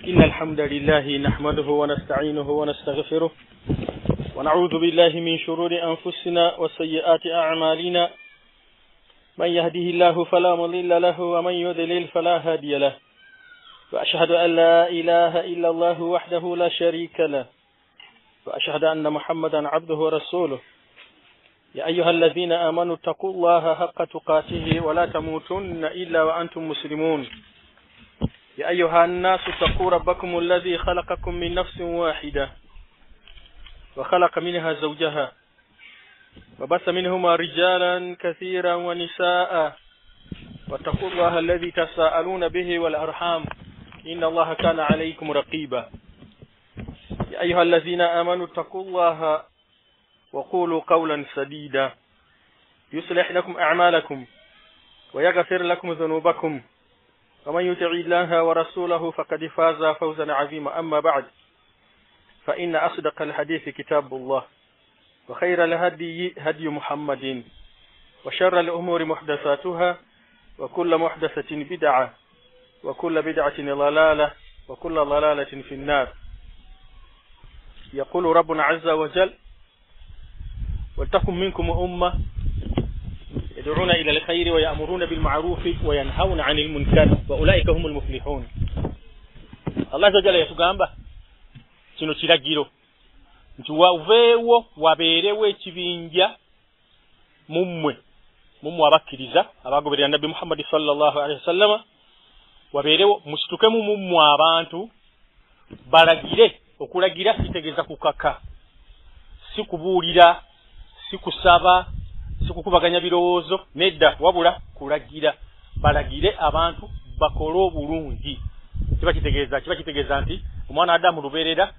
إن الحمد لله نحمده ونستعينه ونستغفره ونعوذ بالله من شرور أنفسنا وسيئات أعمالنا من يهده الله فلا مضل له ومن يضلل فلا هادي له وأشهد أن لا إله إلا الله وحده لا شريك له وأشهد أن محمدا عبده ورسوله يا أيها الذين آمنوا اتقوا الله حق تقاته ولا تموتن إلا وأنتم مسلمون يا أيها الناس اتقوا ربكم الذي خلقكم من نفس واحدة وخلق منها زوجها وبث منهما رجالا كثيرا ونساء واتقوا الله الذي تساءلون به والأرحام إن الله كان عليكم رقيبا يا أيها الذين آمنوا اتقوا الله وقولوا قولا سديدا يصلح لكم أعمالكم ويغفر لكم ذنوبكم ومن يطع الله ورسوله فقد فاز فوزا عظيما أما بعد فإن أصدق الحديث كتاب الله وخير الهدي هدي محمد وشر الأمور محدثاتها وكل محدثة بدعة وكل بدعة ضلالة وكل ضلالة في النار. يقول ربنا عز وجل ولتكن منكم أمة يدعون إلى الخير ويأمرون بالمعروف وينهون عن المنكر وأولئك هم المفلحون. الله عز وجل yatugamba kino kiragiro nti waveewo wabeerewo ekibinja mummwe abakkiriza abagoberera Nabbi Muhammad sallallahu alaihi wasallam wabeerewo musitukemu mummwe abantu balagire. Okulagira kitegeeza kukaka, si kubuulira, si kusaba, si kukubaganya birowoozo, nedda wabula kulagira. Balagire abantu bakole obulungi. Kiba kitegeeza nti omwana Adamu lubeerera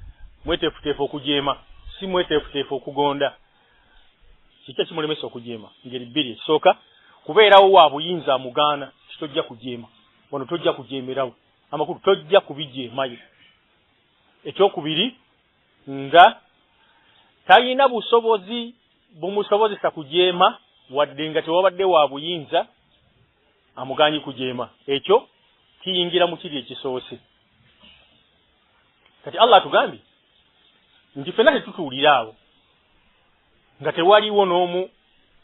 mweteefuteefu okujeema, si mweteefuteefu okugonda. Kiki kimulemesa okujeema? Ngeri bbiri. Esooka kubeerawo wa buyinza amugaana, kitojja kujeema. Wano tojja kujeemerawo. Amakulu tojja kubijeemayo. Ekyokubiri nga talina busobozi bumusobozesa kujeema wadde nga tewabadde wa buyinza amugaanyi kujeema. Ekyo kiyingira mu kiri ekisoose. Kati Allah atugambye nti ffenna tetutuulira awo nga tewaliwo n'omu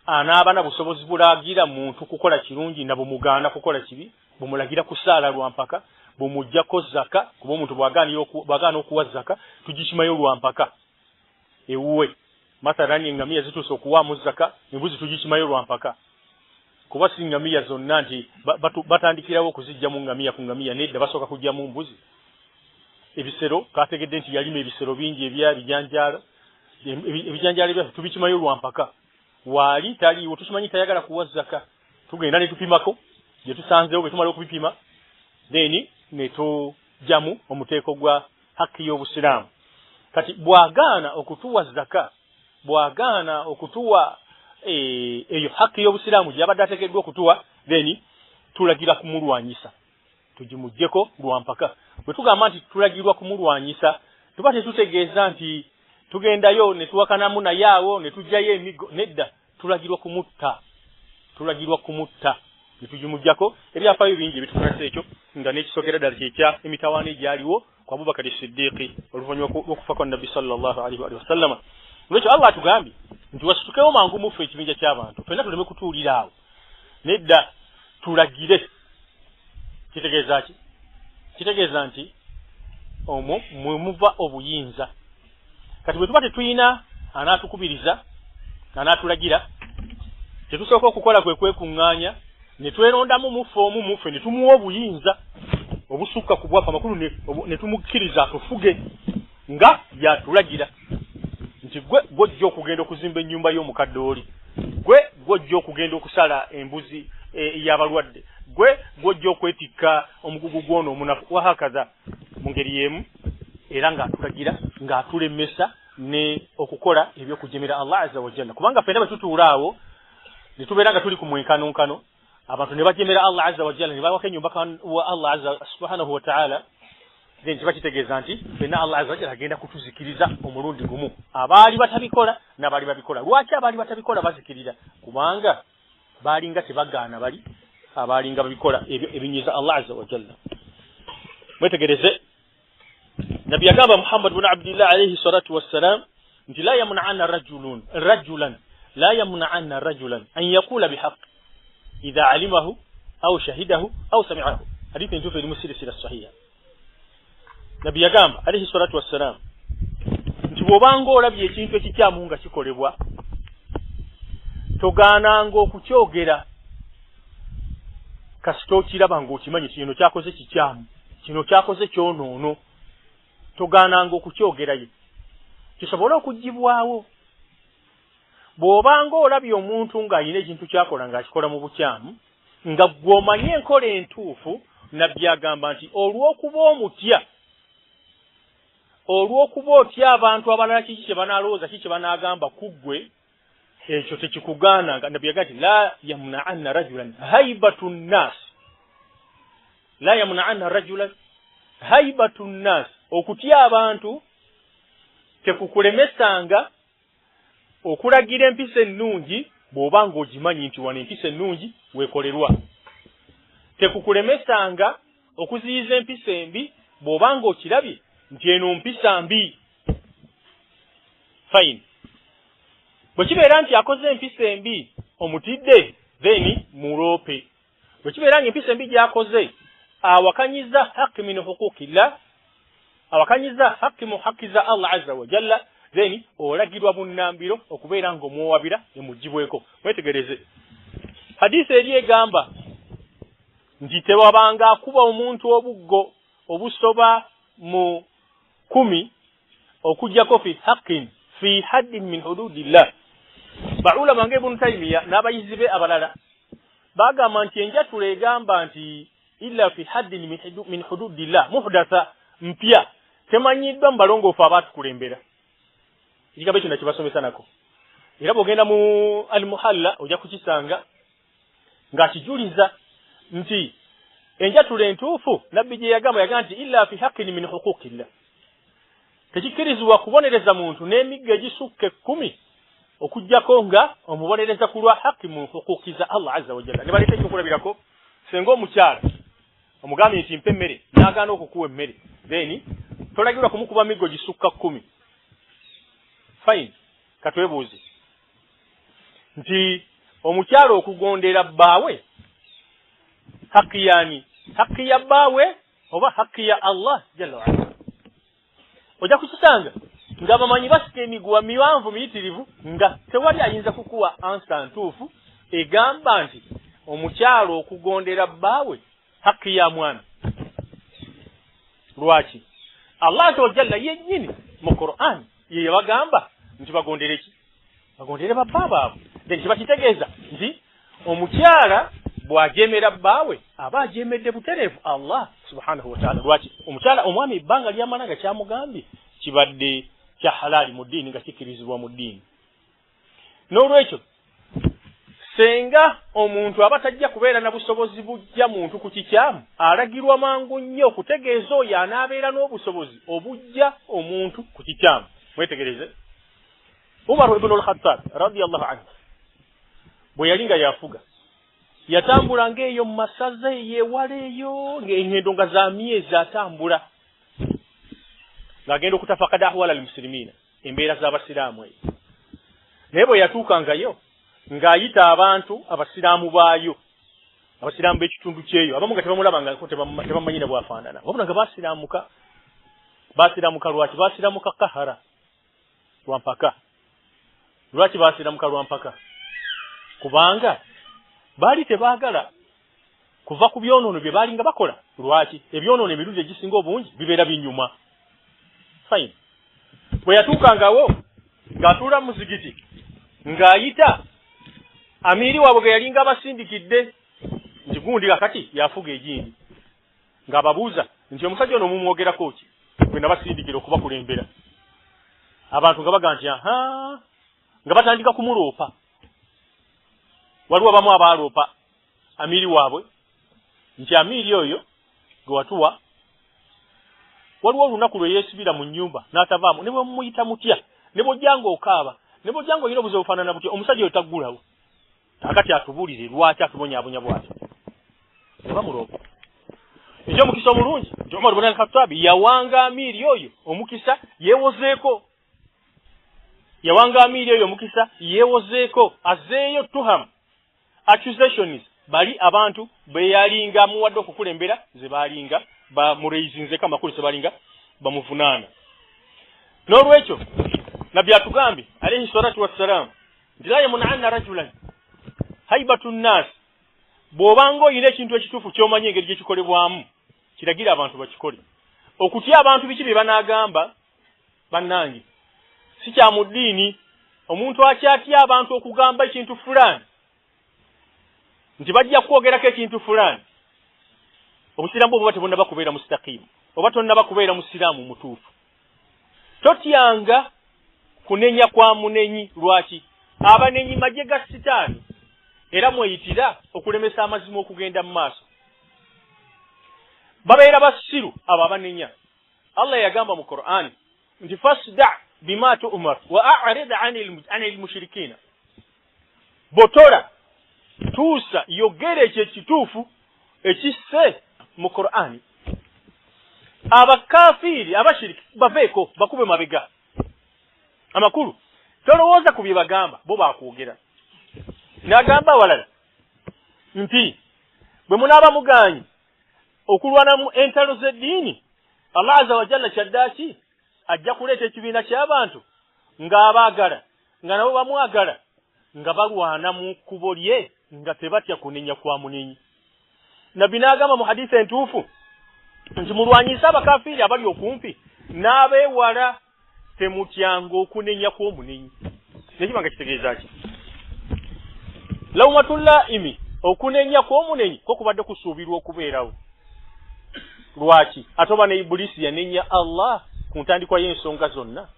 anaaba na busobozi bulagira muntu kukola kirungi na bumugaana kukola kibi, bumulagira kusaala lwampaka, bumujjako zaka. Kuba omuntu bwagaana okuwa zaka tugikimayo lwampaka ewuwe. Mathalani engamiya zituuse okuwaamu zaka, embuzi tugikimayo lwampaka. Kuba si ngamiya zonna nti batandikirawo okuzijja mu ngamiya ku ngamiya, nedda basooka kujja mu mbuzi. Ebisero kategedde nti yalima ebisero bingi ebya bijanjaalo. Ebijanjaalo byaffe tubikimayo lwampaka. Waali taliiwo tukimanyi tayagala kuwa zaka. Tugenda ne tupimako gye tusanzeewo bwe tumala okubipima, then ne tujjamu omuteeko gwa haki y'Obusiraamu. Kati bwagaana okutuwa zaka, bwagaana okutuwa eyo haki y'Obusiraamu gy'abadde ateekeddwa okutuwa, then tulagira kumulwanyisa tugimuggyeko lwampaka. Bwe tugamba nti tulagirwa kumulwanyisa, tuba tetutegeeza nti tugendayo ne tuwakanamu naye awo ne tujjayo emigo. Nedda, tulagirwa kumutta ne tugimuggyako. Ebyafaayo bingi ebitukolesa ekyo, nga n'ekisookera ddala kyekya emitawaana egyaliwo ku Abubakar Siddiqi oluvannyuma lw'okufa kwa Nabbi sallallahu alaihi wa sallama. Lwekyo Allah atugambye nti wasitukewo mangu muffe ekibinja ky'abantu, ffenna tuleme kutuulira awo. Nedda, tulagire. Kitegeeza ki? Kitegeeza nti omwo mwe muva obuyinza. Kati bwe tuba tetuyina anatukubiriza, anatulagira, tetusooka okukola kwe kwekuŋŋaanya ne twerondamu muffe ne tumuwa obuyinza obusukka ku bwaffe amakulu ne tumukkiriza atufuge nga yatulagira nti gwe gw'ojja okugenda okuzimba ennyumba y'omukadde oli, gwe gw'ojja okugenda okusala embuzi y'abalwadde, gwe gw'ojja okwetikka omugugu gw'ono omunafu wahakaza, mu ngeri y'emu, era ng'atulagira ng'atulemesa ne okukola ebyokujemera Allah azza wa jalla. Kubanga ffenna bwe tutuula awo ne tubeera nga tuli ku mwenkanonkano, abantu ne bajemera Allah azza wa jalla ne bawaka ennyumba wa Allah azza subhanahu wa ta'ala, then kiba kitegeeza nti ffenna Allah azza wa jalla agenda kutuzikiriza omulundi gumu. Abaali batabikola n'abaali babikola. Lwaki abaali batabikola bazikirira? Kubanga baalinga tebagaana bali abalinga babikola ebyo ebinyiza Allah azza wa jalla. Mwetegereze nabi yagamba Muhammad ibn Abdullah alayhi salatu wassalam nti la yamna'anna rajulan la yamna'anna rajulan an yaqula bihaqq idha alimahu aw shahidahu aw sami'ahu hadith ntufu ilimu silsila sahiha nabi yagamba alayhi salatu wassalam nti bwobanga olabye ekintu ekikyamu nga kikolebwa togaananga okukyogera kasita okiraba ng'okimanyi kino kyakoze kikyamu kino kyakoze kyonoono togaananga okukyogerayo kisobola okugibwawo bw'obanga olabye omuntu ng'alina ekintu kyakola ng'akikola mu bukyamu nga gw'omanye enkola entuufu nabbi agamba nti olw'okuba otya abantu abalala kiki kye banaalowooza kiki kye banaagamba ku ggwe ekyo tekikugaananga nabbi agamba nti la yamna'anna rajulan haibatu nnas la yamna'anna rajulan haibatu nnas okutya abantu tekukulemesanga okulagira empisa ennungi bw'obanga ogimanyi nti wano empisa ennungi weekolerwa tekukulemesanga okuziyiza empisa embi bw'obanga okirabye nti eno mpisa mbi fine bwe kibeera nti akoze empisa embi omutidde then muloope bwe kibeera nga empisa embi gy'akoze awakanyiza haqqi min huquqillah awakanyiza haqqi mu haqqi za Allah azza wa jalla then olagirwa bunnambiro okubeera nga omwowabira emugibweko mwetegereze hadisi eri egamba nti tewabanga akuba omuntu obuggo obusoba mu 10 okujjako fi haqqin fi haddin min hududillah baulama ng'Ibn Taymiyyah n'abayizi be abalala bagamba nti enjatula egamba nti illa fi haddin min hududillah muhdatha mpya temanyiddwa mu balongoofu abaatukulembera ekigambo ekyo nakibasomesa nako era bw'ogenda mu al-muhalla ojja kukisanga ng'akijuliza nti enjatula entuufu nabbi gye yagamba nti illa fi haqqin min huquqillah tekikkirizibwa kubonereza muntu n'emigga egisukka 10 okujjako nga omubonereza ku lwa haqqi mu huquqi za Allah azza wa jalla ne baleeta ekyokulabirako senga omukyala omugambye nti mpe emmere n'agaana okukuwa emmere then tolagirwa kumukuba miggo gisukka 10 fine katwebuuze nti omukyala okugondera bbaawe haqqi yani haqqi ya bbaawe oba haqqi ya Allah jalla wa ala ojja kukisanga nga bamanyi basika emiguwa miwanvu miyitirivu nga tewali ayinza kukuwa ansa ntuufu egamba nti omukyala okugondera bbaawe haqqi ya mwana lwaki Allah jalla yennyini mu Qur'an ye yabagamba nti bagondere ki bagondere babbaabwe then kibakitegeeza nti omukyala bw'ajeemera bbaawe aba ajeemedde butereevu Allah subhanahu wa ta'ala lwaki omukyala omwami ebbanga ly'amana nga kyamugambye kibadde kya halaali mu ddiini nga kikkirizibwa mu ddiini n'olwekyo senga omuntu aba tajja kubeera na busobozi bujja muntu ku kikyamu alagirwa mangu nnyo okutegeeza oyo anaabeera n'obusobozi obujja omuntu ku kikyamu mwetegereze Umar ibn al-Khattab radiyallahu anhu bwe yali nga yafuga yatambula ng'eyo mu masaza yeewaleeyo ng'engendo nga za myezi atambula ng'agenda okutafakada ahwala al-muslimina embeera z'abasiraamu eyo naye bwe yatuukangayo ng'ayita abantu abasiraamu baayo abasiraamu b'ekitundu kyeyo abamu nga tebamulaba nga tebamanyina bwafaanana wabula nga baasiraamuka lwaki baasiraamuka kahara lwampaka lwaki baasiraamuka lwampaka kubanga baali tebaagala kuva ku byonoono bye baali nga bakola lwaki ebyonoono emirundi egisinga obungi bibeera binyuma fine bwe yatuukangawo ng'atuula mu muzigiti ng'ayita amiiri waabwe ge yali nga abasindikidde nti gundi kakati yafuga egindi ng'ababuuza nti omusajja ono mumwogerako ki gwe nabasindikira okubakulembera abantu nga baga nti nga batandika kumuloopa waliwo abamu abaaloopa amiiri waabwe nti amiiri oyo gwe watuwa waliwo olunaku lwe yeesibira mu nnyumba n'atavaamu ne bwe mumuyita mutya ne bw'ojjanga okaaba ne bw'ojjanga olina obuzibu bufaanana butya omusajja oyo taggulawo akati atubuulire lwaki atubonyaabonya bw'atyo ne bamuloopa ekyo mukisa omulungi nti Umar ibn al-Khattab yawanga amiri oyo omukisa yewozeeko azeeyo tuham accusations bali abantu beyalinga muwadde okukulembera ze balinga bamureizinze kama kuli se balinga bamuvunaana n'olwekyo nabbi atugambye alayhi salatu wassalam ndilaye munanna rajulan haibatun nas bw'obanga oyina ekintu ekituufu ky'omanyi engeri gye kikolebwamu kiragira abantu bakikole okutya abantu biki bye banaagamba bannange si kya mu ddiini omuntu akyatya abantu okugamba ekintu fulani nti bajja kwogerako ekintu fulani obusiraamu obuba tebonnaba kubeera mustaqimu oba tonnaba kubeera musiraamu mutuufu totyanga kunenya kwa munenyi lwaki abanenyi majje ga sitaani era mweyitira okulemesa amazima okugenda mu maaso babeera basiru abo abanenya Allah yagamba mu Qur'an nti fasda bima tu'mar wa a'rid 'anil mushrikeen botora tuusa yogere ekyo ekituufu ekisse mu Qur'an abakafiri abashiriki baveeko bakube mabega amakulu tolowooza ku bye bagamba bo bakwogera n'agamba walala nti bwe munaaba muganyi okulwana mu entalo z'eddiini Allah azza wa jalla kyaddaaki ajja kuleeta ekibiina ky'abantu ng'abaagala nga nabo bamwagala nga balwana mu kkubo lye nga tebatya kunenya kwa munenyi nabbi n'agamba mu hadisi entuufu nti mulwanyise abakafiri abali okumpi n'abeewala temutyanga okunenya kw'omunenyi nekibanga kitegeeza ki lawmatul laimi okunenya kw'omunenyi ko kubadde kusuubirwa okubeerawo lwaki atoba ne Ibulisi yanenya Allah ku ntandikwa y'ensonga zonna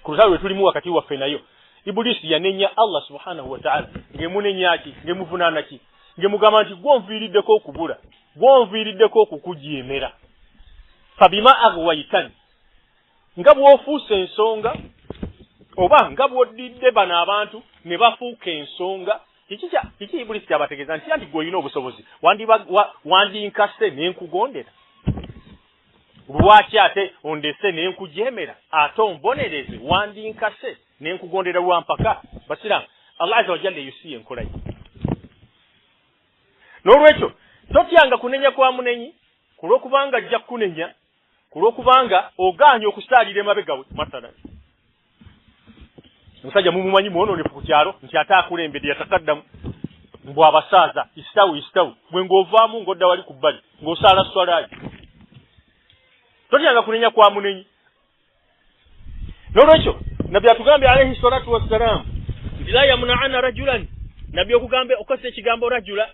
ku lutalo lwe tulimu wakati waffe nayo Ibulisi yanenya Allah subhanahu wa ta'ala ngemunenya ki ngemuvunaana ki ngemugamba nti gwonviiriddeko okubula gwonviiriddeko okukujeemera fabima aghwaytani nga bw'ofuusa ensonga oba nga bw'oddidde bano abantu ne bafuuka ensonga kiki Ibulisi kyabategeeza nti anti gwe olina obusobozi wandinkase n'enkugondera lwaki ate ondese n'enkujeemera ate ombonereze wandinkase n'enkugondera lwampaka basiraamu Allah azza wa jalla yusiye enkola ye n'olwekyo totyanga kunenya kwa munenyi kulw'okubanga ajja kunenya kulw'okubanga ogaanya okusaalira emabega we masala omusajja mumumanyi muwononefu ku kyalo nti ate akulembedde yatakaddamu mbw abasaaza istawu bwe ng'ovaamu ng'odda wali ku bbali ng'osaala swalaaji totyanga kunenya kwa munenyi n'olwekyo nabbi atugambye alayhi salatu wassalamu nti la yamuna'ana rajulan nabbi okugambe okozesa ekigambo rajula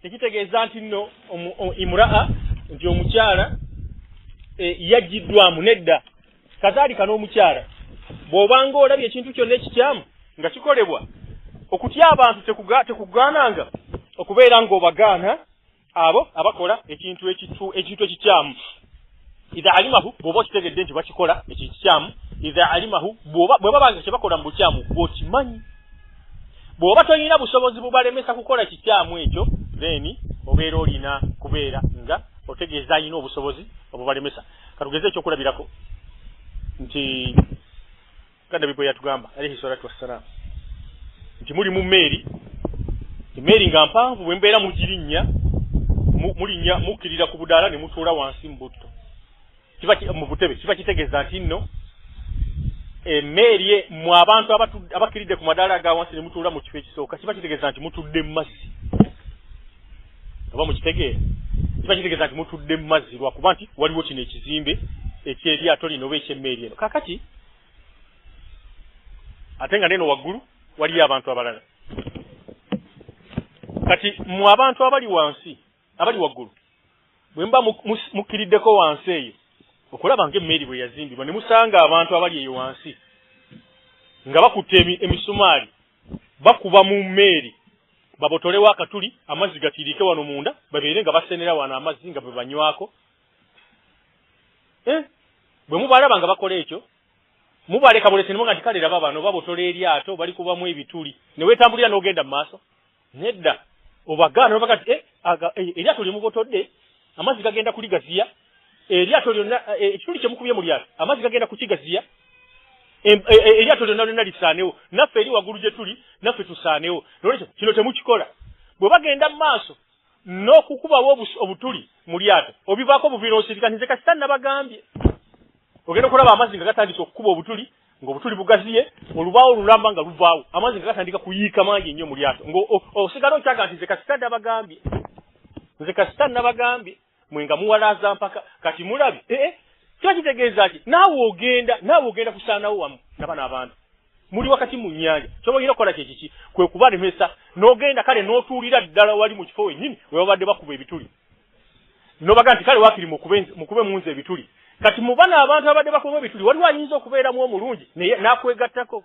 tekitegeeza nti nno imraa nti omukyala yaggiddwamu nedda kazaalika n'omukyala bw'obanga olabye ekintu kyonna ekikyamu nga kikolebwa okutya abantu tekugaananga okubeera ng'obagaana abo abakola ekintu ekikyamu idha alimahu bw'oba okitegedde nti bakikola ekikyamu idha alimahu bwe babanga kye bakola mu bukyamu bw'okimanyi bw'oba tolina busobozi bubalemesa kukola kikyamu ekyo then obeera olina kubeera nga otegeeza alina obusobozi obubalemesa katugeze ekyokulabirako nti Nabbi bwe yatugamba alayhi salatu wassalam nti muli mu mmeeri nga mpanvu bwe mbeera mugirinnya mulinnya mukkirira ku budaala ne mutuula wansi mu butto mu butebe kiba kitegeeza nti nno emmeeri mu abantu abakkiridde ku madaala aga wansi ne mutuula mu kifo ekisooka kiba kitegeeza nti mutudde mu mazzi oba mukitegeera kiba kitegeeza nti mutudde mu mazzi lwakuba nti waliwo kino ekizimbe ekyeryato lino oba ekyemmeeri eno kakati ate nga neno waggulu waliyo abantu abalala kati mu abantu abali wansi abali waggulu bwe mba mukkiriddeko wansi eyo okulaba ng'emmeeri bwe yazimbibwa ne musanga abantu abali eyo wansi nga bakutte emisumaali bakuba mu mmeeri babotolewo akatuli amazzi gatiirike wano munda babeere nga basenera wano amazzi nga bwe banywako bwe mubalaba nga bakola ekyo mubaleka bulesenemu nga nti laba bano babotola eryato bali kubamu ebituli ne weetambulira n'ogenda mu maaso nedda obagaana obaga nti eryato lye mubotodde amazzi gagenda kuligaziya eryato lyonna ekituli kyemukubye mu lyato amazzi gagenda kukigaziya eryato lyonna lisaanewo naffe eri waggulu gye tuli naffe tusaanewo nolwekyo kino temukikola bwe bagenda mu maaso n'okukubawo obutuli mu lyato obivaako buviira osirika nze kasita nabagambye ogenda okulaba amazzi nga gatandika okukuba obutuli ng'obutuli bugaziye olubaawo olulamba nga luvaawo amazzi nga gatandika kuyiika mangi nnyo mu lyato ng'osigala okyaga nti nze kasita nabagambye mwe nga muwalaaza mpaka kati mulabi kiba kitegeeza ki naawe ogenda kusaanawo wamu naba n'abantu muli wakati mu nnyanja kyoba olina okukola kyekiki kwe kubalemesa n'ogenda kale n'otuulira ddala wali mu kifo wennyini we babadde bakuba ebituli n'obaga nti kale waakiri mukube munze ebituli kati mubana abantu abadde bakuba ebituli waliwo ayinza okubeeramu omulungi naye n'akwegattako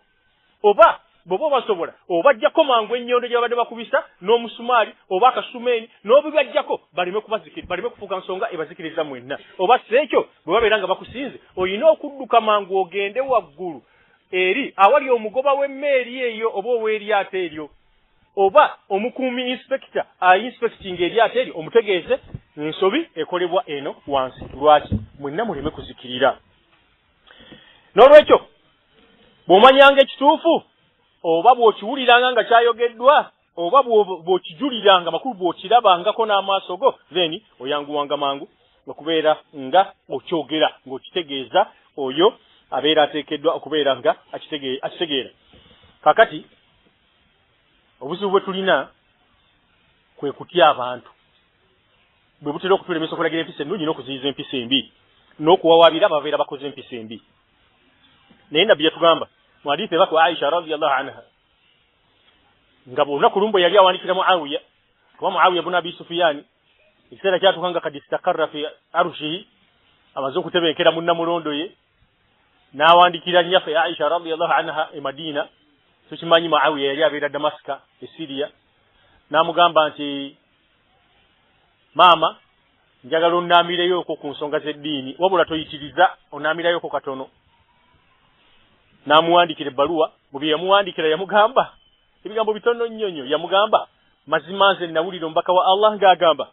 oba bw'oba obasobola obajjako mangu ennyondo gye babadde bakubisa n'omusumaali oba akasumeeni n'obibajjako baleme kufuuka nsonga ebazikiriza mwenna oba si ekyo bwe babeera nga bakusinze olina okudduka mangu ogende waggulu eri awali omugoba w'emmeeri eyo oba ow'eryato eryo oba omukuumi inspector inspecting eryato eryo omutegeeze ensobi ekolebwa eno wansi lwaki mwenna muleme kuzikirira n'olwekyo bw'omanyanga ekituufu oba bw'okiwuliranga nga kyayogeddwa oba bw'okijuliranga makulu bw'okirabangako n'amaaso go then oyanguwanga mangu okubeera nga okyogera ng'okitegeeza oyo abeera ateekeddwa okubeera nga akitegeera kakati obuzibu bwe tulina kwe kutya abantu bwe butera okutulemesa okulagira empisa ennungi n'okuziyiza empisa embi n'okuwawaabira ababeera bakoze empisa embi naye nabbi yatugamba mu hadithi ebaka Aisha radiyallahu anha nga bw'olunaku lumu bwe yali awandikira Muawiya kuba Muawiya bun Abi Sufyan ekiseera kyatuka kad istakarra fi arshihi amaze okutebenkera munnamulondo ye n'awandikira nnyaffe Aisha radiyallahu anha e Madina tukimanyi Muawiya yali abeera Damaska e Syria n'amugamba nti maama njagala onnaamireyooko ku nsonga z'eddiini wabula toyitiriza onnaamireyooko katono n'amuwandikira ebbaluwa mu bye yamuwandikira yamugamba ebigambo bitono nnyonyo yamugamba mazima nze nawulira omubaka wa Allah ng'agamba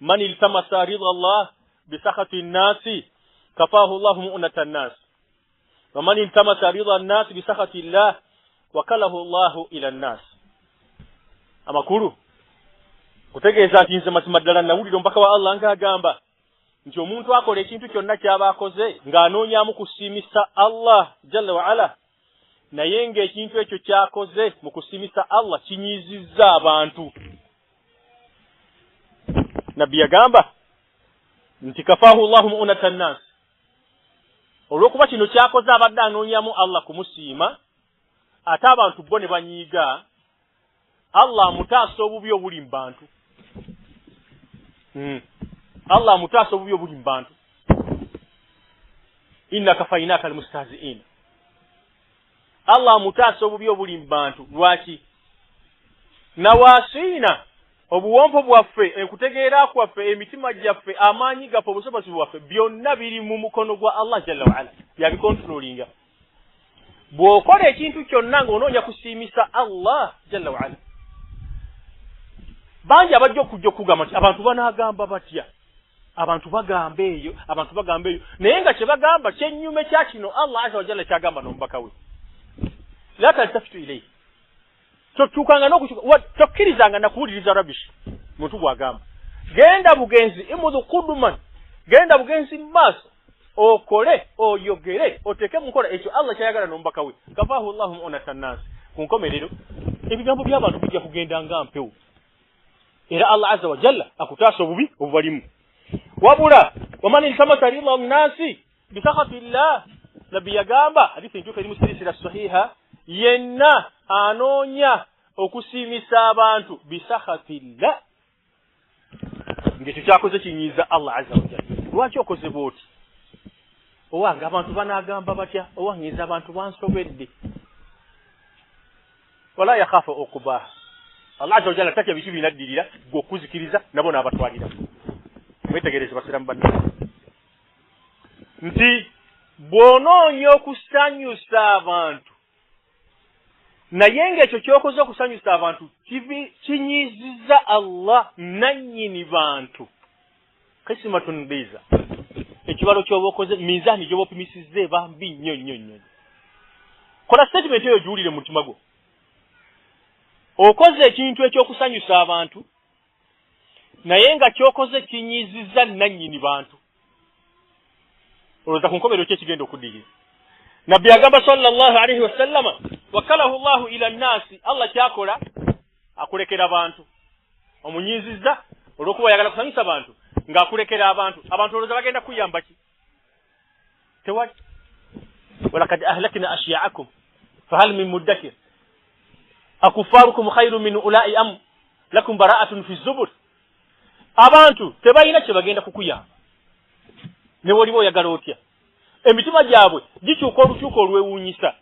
man iltamasa ridha Allah bisakhati nnasi kafaahu Allahu mu'nata nnas wa man iltamasa ridha nnasi bisakhati llah wakalahu Allahu ila nnas amakulu kutegeeza nti nze mazima ddala nawulira omubaka wa Allah ng'agamba nti omuntu akola ekintu kyonna ky'aba akoze ng'anoonyaamu kusiimisa Allah jalla wa ala naye ng'ekintu ekyo ky'akoze mu kusiimisa Allah kinyiizizza abantu nabbi yagamba nti kafaahu Allahu mu'nata nnas olw'okuba kino ky'akoze abadde anoonyaamu Allah kumusiima ate abantu bo ne banyiiga Allah amutaasa obubi obuli mu bantu Allah amutaasa obubi obuli mu bantu innaka fainaka almustazi'in Allah amutaasa obubi obuli mu bantu lwaki nawaasiina obuwompo bwaffe ekutegeera kwaffe emitima gyaffe amaanyi gaffe obusobozi bwaffe byonna biri mu mukono gwa Allah jalla wa ala yabikontrolinga bw'okola ekintu kyonna ng'onoonya kusiimisa Allah jalla wa ala bangi abajja okujja okugamba nti abantu banaagamba batya abantu bagamba eyo naye nga kye bagamba kyennyume kya kino Allah azza wa jalla kyagamba n'omubaka we la taltafitu ilayhi totuukanga tokkirizanga nakuwuliriza rabish muntu bw'agamba genda bugenzi imudhu kuduman genda bugenzi mu maaso okole oyogere oteeke mu nkola ekyo Allah kyayagala n'omubaka we kafaahu Allahu mu'nata nnas ku nkomerero ebigambo by'abantu bijja kugenda nga mpewo era Allah azza wa jalla akutaasa obubi obubalimu wabula waman iltamasa ridha nnasi bisakhati llah nabbi yagamba hadithi ntuuka eri mu sirisira sahiha yenna anoonya okusiimisa abantu bisakhati llah ng'ekyo kyakoze kinyiiza Allah azza wa jalla lwaki okoze bw'oti owange abantu banaagamba batya owange abantu bansobedde wala yakhafu okubaha Allah azza wa jalla tatya biki binaddirira gw'okuzikiriza nabo n'abatwalira mwetegereze basiramu banne nti bw'onoonya okusanyusa abantu naye ng'ekyo ky'okoze okusanyusa abantu kinyiizizza Allah nannyini bantu qismatun biza ekibalo kyoba okoze mizani gyoba opimisizza bambi nnyo kola statement eyo juwulire mu mutima gwo okoze ekintu ekyokusanyusa abantu naye nga kyokoze kinyizizza nannyini bantu olowooza ku nkomerero ki ekigenda okuddirira nabbi agamba sallallahu alaihi wasallama wakalahu llahu ila nnasi allah kyakola akulekera abantu omunyizizza olw'okuba yagala kusanyusa abantu ng'akulekera abantu olowooza bagenda kuyamba ki tewali walakad ahlakna ashya'akum fahal min muddakir akufarukum khairu min ulai am lakum bara'atun fi zubur abantu tebalina kye bagenda kukuyamba ne woliwo oyagala otya emitima gyabwe gikyuka olukyuka olwewuunyisa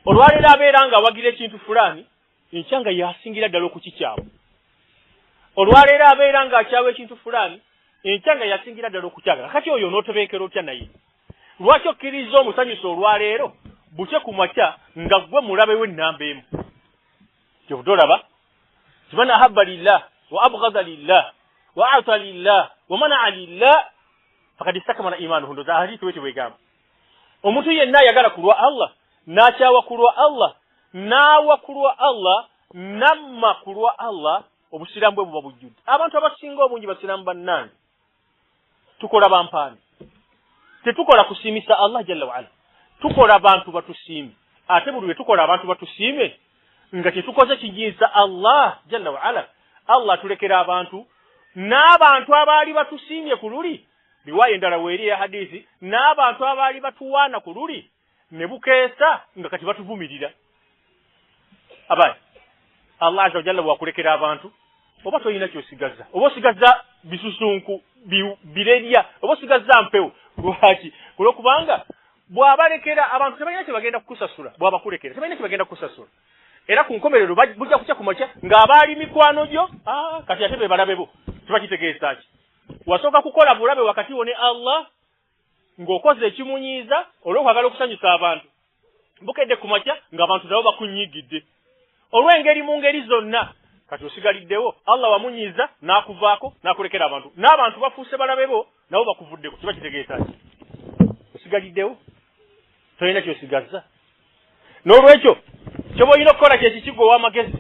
olwaleero abeera nga awagira ekintu fulani enkya nga yasingira ddala okukikyawa olwaleero abeera nga akyawa ekintu fulani enkya nga yasingira ddala okukyagala kati oyo n'otebeekera otya naye lwaki okkiriza omusanyusa olwaleero bukye ku makya nga gwe mulabe we nnamba emu kyovudde olaba man ahabba lillah wa abghada lillah wa ata lillah wa mana'a lillah fakad istakmala imanuhu ndoza hadithi wete bwegamba omuntu yenna ayagala kulwa Allah n'akyawa kulwa Allah n'awa kulwa Allah namma kulwa Allah obusiramu bwe buba bujjudde abantu abasinga obungi basiramu bannange tukola bampaani tetukola kusiimisa Allah jalla wa ala tukola abantu batusiime ate buli lwe tukola abantu batusiime nga tetukoze kinyisa Allah jalla wa ala Allah tulekera abantu n'abantu abaali batusiimye ku luli riwaya endala weeri ya hadithi n'abantu abaali batuwaana ku luli ne bukeesa nga kati batuvumirira abaye Allah azza wa jalla bwakulekera abantu oba toyina kyosigaza oba osigaza bisusunku birerya oba osigaza mpewo lwaki kulokubanga bwabalekera abantu tebalina kye bagenda kukusasula bwabakulekera tebalina kye bagenda kukusasula era ku nkomerero bujja kutya ku makya ng'abaali mikwano gyo kati ate be balabe bo tebakitegeeza ki wasooka kukola bulabe wakati wo ne Allah ng'okoze ekimunyiiza olw'okwagala okusanyusa abantu bukedde ku makya ng'abantu nabo bakunyigidde olw'engeri mu ngeri zonna kati osigaliddewo Allah wamunyiiza n'akuvaako n'akulekera abantu n'abantu bafuuse balabe bo nabo bakuvuddeko tebakitegeeza ki osigaliddewo tolina kyosigaza n'olwekyo kyoba olina okukola kyekikiggwa ow'amagezi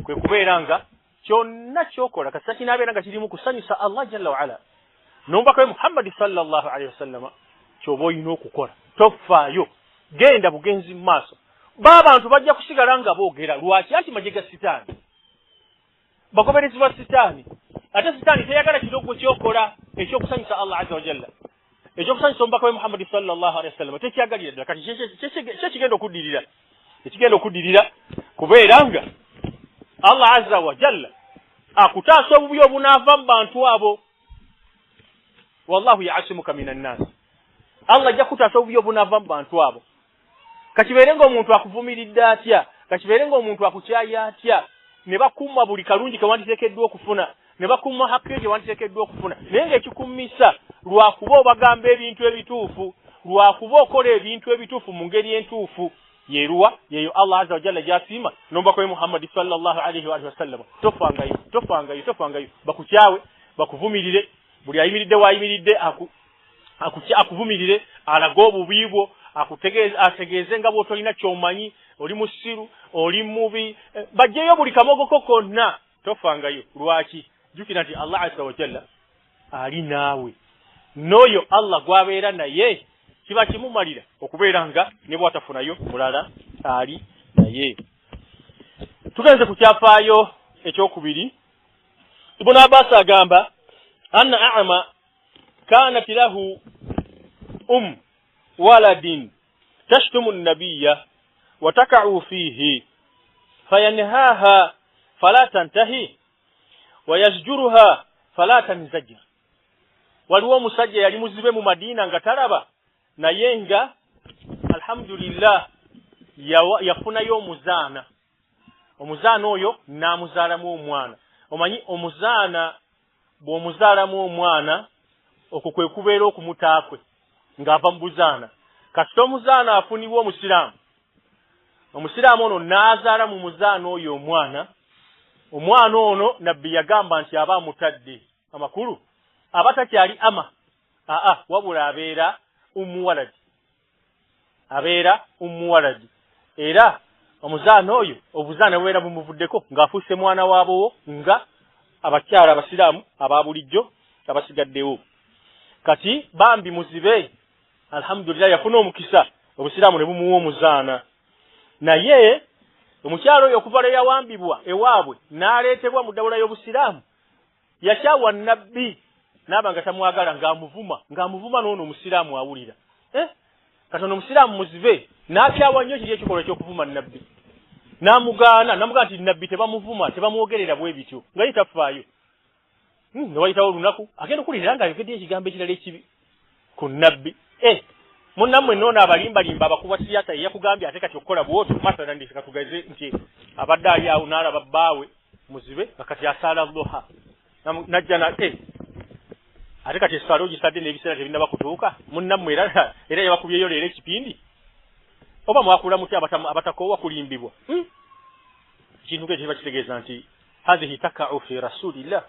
kwe kubeera nga kyonna kyokola kasita kinaabeera nga kirimu kusanyusa Allah jalla wa ala n'omubaka we Muhammadi sallallahu alaihi wasallama kyoba olina okukola tofaayo genda bugenzi mu maaso b'abantu bajja kusigala nga boogera lwaki anti magye ga sitaani bagoberezi ba sitaani ate sitaani teyagala kiroggo kyokola ekyokusanyusa Allah azza wa jalla ekyokusanyusa omubaka we Muhammadi sallallahu alaihi wasallama tekyagalira ddala kati kyekigenda okuddirira ekigenda okuddirira kubeera nga Allah azza wa jalla akutaasa obubi obunaava mu bantu abo wallahu ya'asimuka minan nas Allah ajja kutaasa obubi obunaava mu bantu abo kakibeere ng'omuntu akuvumiridde atya kakibeere ng'omuntu akukyaya atya ne bakumma buli kalungi ke wanditeekeddwa okufuna ne bakumma hakkiri gye wanditeekeddwa okufuna naye ng'ekikummisa lwakuba obagamba ebintu ebituufu lwakuba okola ebintu ebituufu mu ngeri entuufu yeruwa yeyo Allah azza wa jalla gyasiima n'omubaka we Muhammadi sallallahu alaihi wa sallam tofangayo bakukyawe bakuvumirire buli ayimiridde waayimiridde akuvumirire alaga obubi bwo ategeeze nga bw'otolina ky'omanyi oli musiru oli mubi bajjeyo buli kamogoko konna tofangayo lwaki jjukira nti Allah azza wa jalla ali naawe n'oyo Allah gw'abeera naye kiba kimumalira okubeera nga ne bw'atafunayo mulala ali naye tugenze ku kyafaayo ekyokubiri Ibn Abbas agamba anna a'ma kanat lahu waladin tashtumu an-nabiyya wa taka'u fihi fayanhaha fala tantahi wa yazjuruha fala tanzajir waliwo musajja yali muzibe mu Madina nga talaba naye nga alhamdulillah yafunayo omuzaana oyo n'amuzaalamu omwana omanyi omuzaana bw'omuzaalamu omwana okwo kwe kubeera okumutaakwe ng'ava mu buzaana kasita omuzaana afunibwa omusiraamu ono n'azaala mu muzaana oyo omwana ono nabbi yagamba nti aba amutadde amakulu abatakyali ama wabula abeera umuwaladi era omuzaana oyo obuzaana bwera bumuvuddeko ng'afuuse mwana waabo nga abakyala abasiraamu ababulijjo abasigaddewo kati bambi muzibe alhamdulillah yafuna omukisa obusiraamu ne bumuwa omuzaana naye omukyalo oyo okuva lwe yawambibwa ewaabwe n'aleetebwa mu ddawula y'obusiraamu yakyawa nabbi n'aba nga tamwagala ng'amuvuma n'ono omusiraamu awulira kati ono omusiraamu muzibe n'akyawa nnyo kiri ekikolwa eky'okuvuma nabbi n'amugaana nti nabbi tebamuvuma tebamwogerera bwe bityo nga ye tafaayo ne wayitawo olunaku agenda okuwulira nga ayogeddeyo ekigambo ekirala ekibi ku nabbi munnammwe noona abalimbalimba abakuba siyasa yeyakugambye ate kati okukola bwotyo masala ndisika tugeze nti abadde ali awo n'alaba bbaawe muzibe kati asaala dduha najja nate ate kati esaala ogisadde n'ebiseera tebinaba kutuuka munnammwe era yabakubyeyo leero ekipindi oba mwakula muti abatakoowa kulimbibwa kintu ke kiba kitegeeza nti hadhihi takau fi rasulillah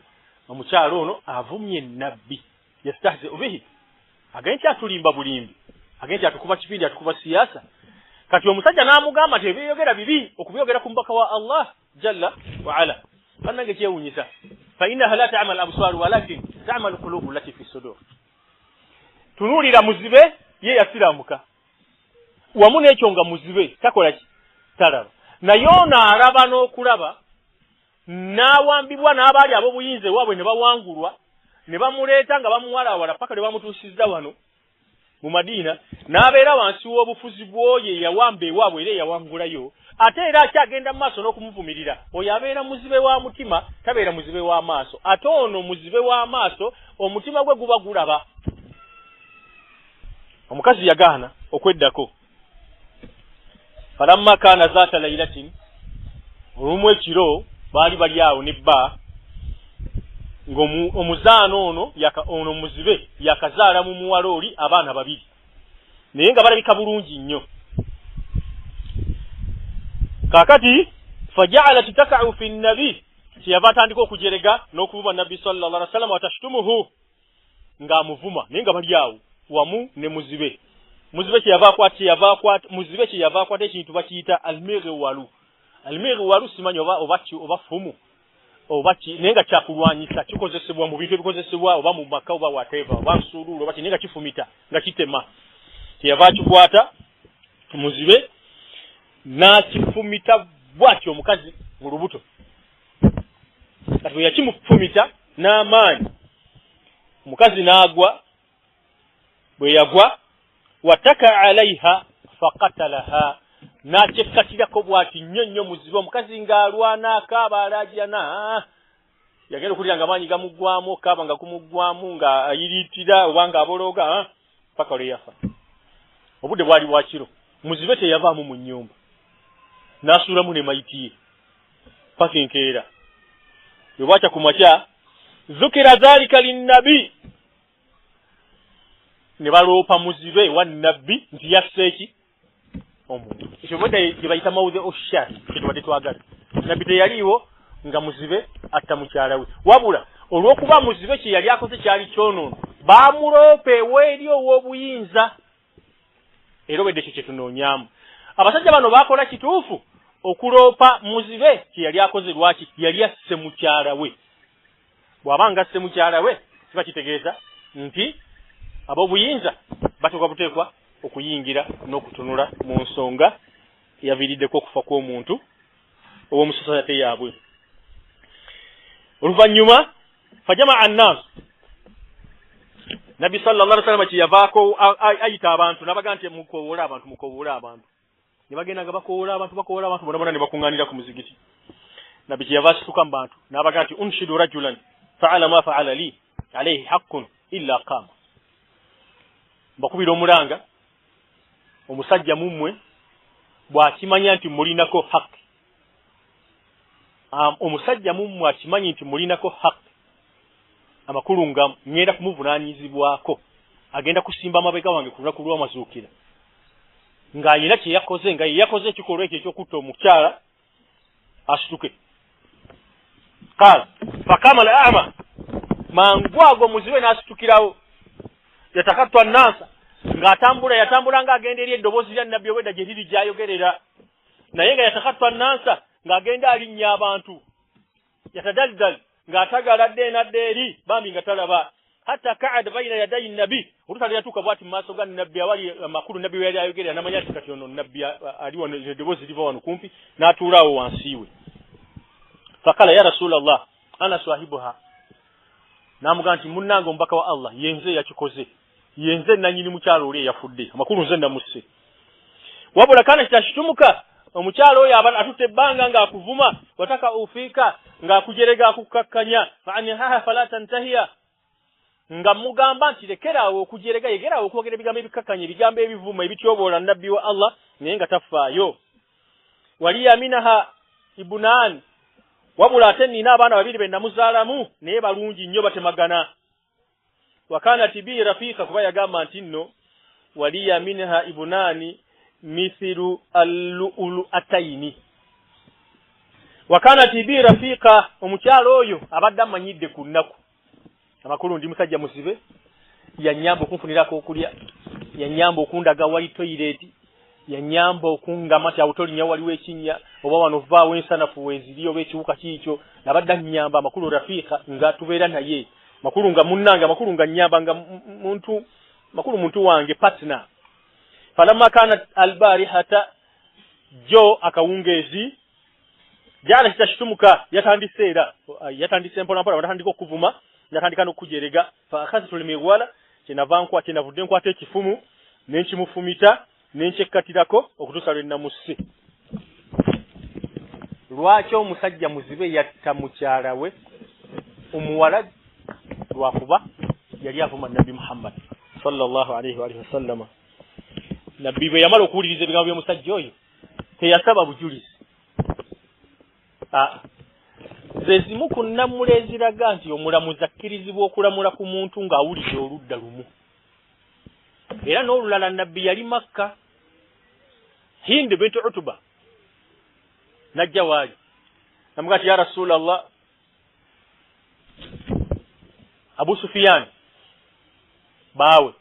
omukyalo ono avumye nabbi yastahzi'u bihi agenti atulimba bulimbi agenti atukuba kipindi atukuba siyasa kati omusajja n'amugamba nti ebyeyogera bibi okubyogera ku mbaka wa Allah jalla wa ala bannange kyewunyisa fa innaha la ta'mal absar walakin ta'mal qulubu allati fi sudur tunuulira muzibe ye yasiramuka wamu n'ekyo nga muzibe takola ki talaba naye ono alaba n'okulaba n'awambibwa n'abaali ab'obuyinza ewaabwe ne bawangulwa ne bamuleeta nga bamuwalawala paka ne bamutuusizza wano mu Madiina n'abeera wansi w'obufuzi bw'oyo eyawamba ewaabwe era eyawangulayo ate era akyagenda mu maaso n'okumuvumirira oyo abeera muzibe wa mutima tabeera muzibe wa maaso ate ono muzibe wa maaso omutima gwe guba gulaba omukazi yagaana okweddako falamma kaana zaata laylatin olumu ekiro baali bali awo ne bba ng'omuzaana ono muzibe yakazaala mu muwala oli abaana babiri naye nga balabika bulungi nnyo kaakati faja'alat taka'u fi nnabi kyeyava atandika okujerega n'okuvuma nabbi sallallahu alaihi wasallam watashutumuhu ng'amuvuma naye nga bali awo wamu ne muzibe kyeyava akwata ekintu bakiyita almigwalu simanyi oba fumu naye nga kyakulwanyisa kikozesebwa mu bintu ebikozesebwa oba mu maka oba whatever oba nsuuluulu oba naye nga kifumita nga kitema kyeyava akikwata muzibe n'akifumita bw'atyo omukazi mu lubuto kati bwe yakimufumita n'amaanyi omukazi n'agwa bwe yagwa wataka alaiha faqatalaha n'akyekkatirako bw'ati nnyo muzibe omukazi ng'alwana akaaba alaajana yagenda okulira nga amaanyi gamuggwamu okaaba nga kumuggwamu nga ayiriitira oba nga abologa paka lwe yafa obudde bwali bwakiro muzibe teyavaamu mu nnyumba n'asuulamu ne mayiti ye paka enkeera bwe bwakya ku makya zukira dhalika linnabi ne baloopa muzibe wa nabbi nti yasseeki omuntu ekyo bwedda gye bayita mawuze oshari kyetubadde twagala nabbi teyaliiwo nga muzibe atta mukyala we wabula olw'okuba muzibe kye yali akoze kyali kyonoono baamuloopa eweeri ow'obuyinza era obedde ekyo kyetunoonyaamu abasajja bano baakola kituufu okuloopa muzibe kye yali akoze lwaki yali asse mukyala we bw'aba nga asse mukyala we kiba kitegeeza nti ab'obuyinza batuuka buteekwa okuyingira n'okutunula mu nsonga eyaviiriddeko okufa kw'omuntu ow'omusosayate yaabwe oluvannyuma fajamaa annaasu nabbi sallallahu alaihi wasallam kyeyavaako ayita abantu n'abagaa nti mukoowoola abantu ne bagenda nga bakoowola abantu bona ne bakuŋŋaanira ku muzigiti nabbi kyeyava asituka mu bantu n'abagaa nti unshidu rajulan fa'ala ma fa'ala li alayhi haqqun illa qaama mbakubira omulanga omusajja mummwe bw'akimanya nti mulinako haki omusajja mummwe akimanyi nti mulinako haki amakulu nga ngenda kumuvunaanyizibwako agenda kusimba amabega wange ku lunaku lw'amazuukira ng'ayina kye yakoze nga ye yakoze ekikolwa ekyo ekyokutta omukyala asituke qala fakama al-a'ma mangwago muzibe n'asitukirawo yatakatwa nansa yatambula ng'agenda eri eddoboozi lya nabbi ow'edda gye liri gy'ayogerera naye nga yatakatwa nansa ng'agenda alinnya abantu yatadaldal ng'atagaladde nadde eri bambi nga talaba hatta kaada bayina yadayi nabbi olutali yatuuka bw'ati mu maaso ga nabbi awali amakulu nabbi we yali ayogerera n'amanya ati kati ono nabbi ali wano eddoboozi liva wano kumpi n'atuulaawo wansiiwe fakala ya rasulallah ana swahibuha n'amugamba nti munnange omubaka wa Allah yenze yakikoze yenze nanyini mukyalo oli eyafudde amakulu nze namusse wabula kana kitashitumuka omukyalo oyo atutte ebbanga ng'akuvuma wataka ufiika ng'akujerega akukakkanya faanihaha fala tantahiya nga mugamba nti lekeraawo okujerega yegeraawo okwogera ebigambo ebikakkanya ebigambo ebivuma ebityoboola nabbi wa Allah naye nga tafaayo waliya minaha ibunani wabula ate nina abaana babiri be namuzaalamu naye balungi nnyo batemagana wakana tibi rafiqa kuba yagamba nti nno waliya minha ibunani mithilu al-lu'lu ataini wakana tibi rafiqa omukyalo oyo abadde amanyidde ku nnaku amakulu ndi musajja musibe yanyamba okunfunirako okulya yanyamba okundaga wali toilet yanyamba okungama ti awutolinya waliwo ekinnya oba wano vaawo ensanafu weziri oba ekiwuka kiikyo nabadde annyamba amakulu rafiqa nga tubeera naye makulu nga munnange makulu nga nyamba nga muntu wange partner falamma kana albarihata jo akawungezi jana kitashitumuka yatandise mpola batandika okuvuma yatandika n'okujerega fa akhadhtu limiwala kinavankwa kinavudde nkwata ekifumu nenkimufumita nenkyekkatirako okutuusa lwe namusse lwaki omusajja muzibe yatta mukyala we omuwala lwakuba yali avuma nabbi Muhammad sallallahu alayhi wa sallam nabbi bwe yamala okuwuliriza ebigambo by'omusajja oyo teyasaba bujulizi zezimu ku nnamula eziraga nti omulamuzi akkirizibwa okulamula ku muntu ng'awulidde oludda lumu era n'olulala nabbi yali Makka Hind bintu Utuba najja waali namuga ati ya Rasulallah Abu Sufyan bawe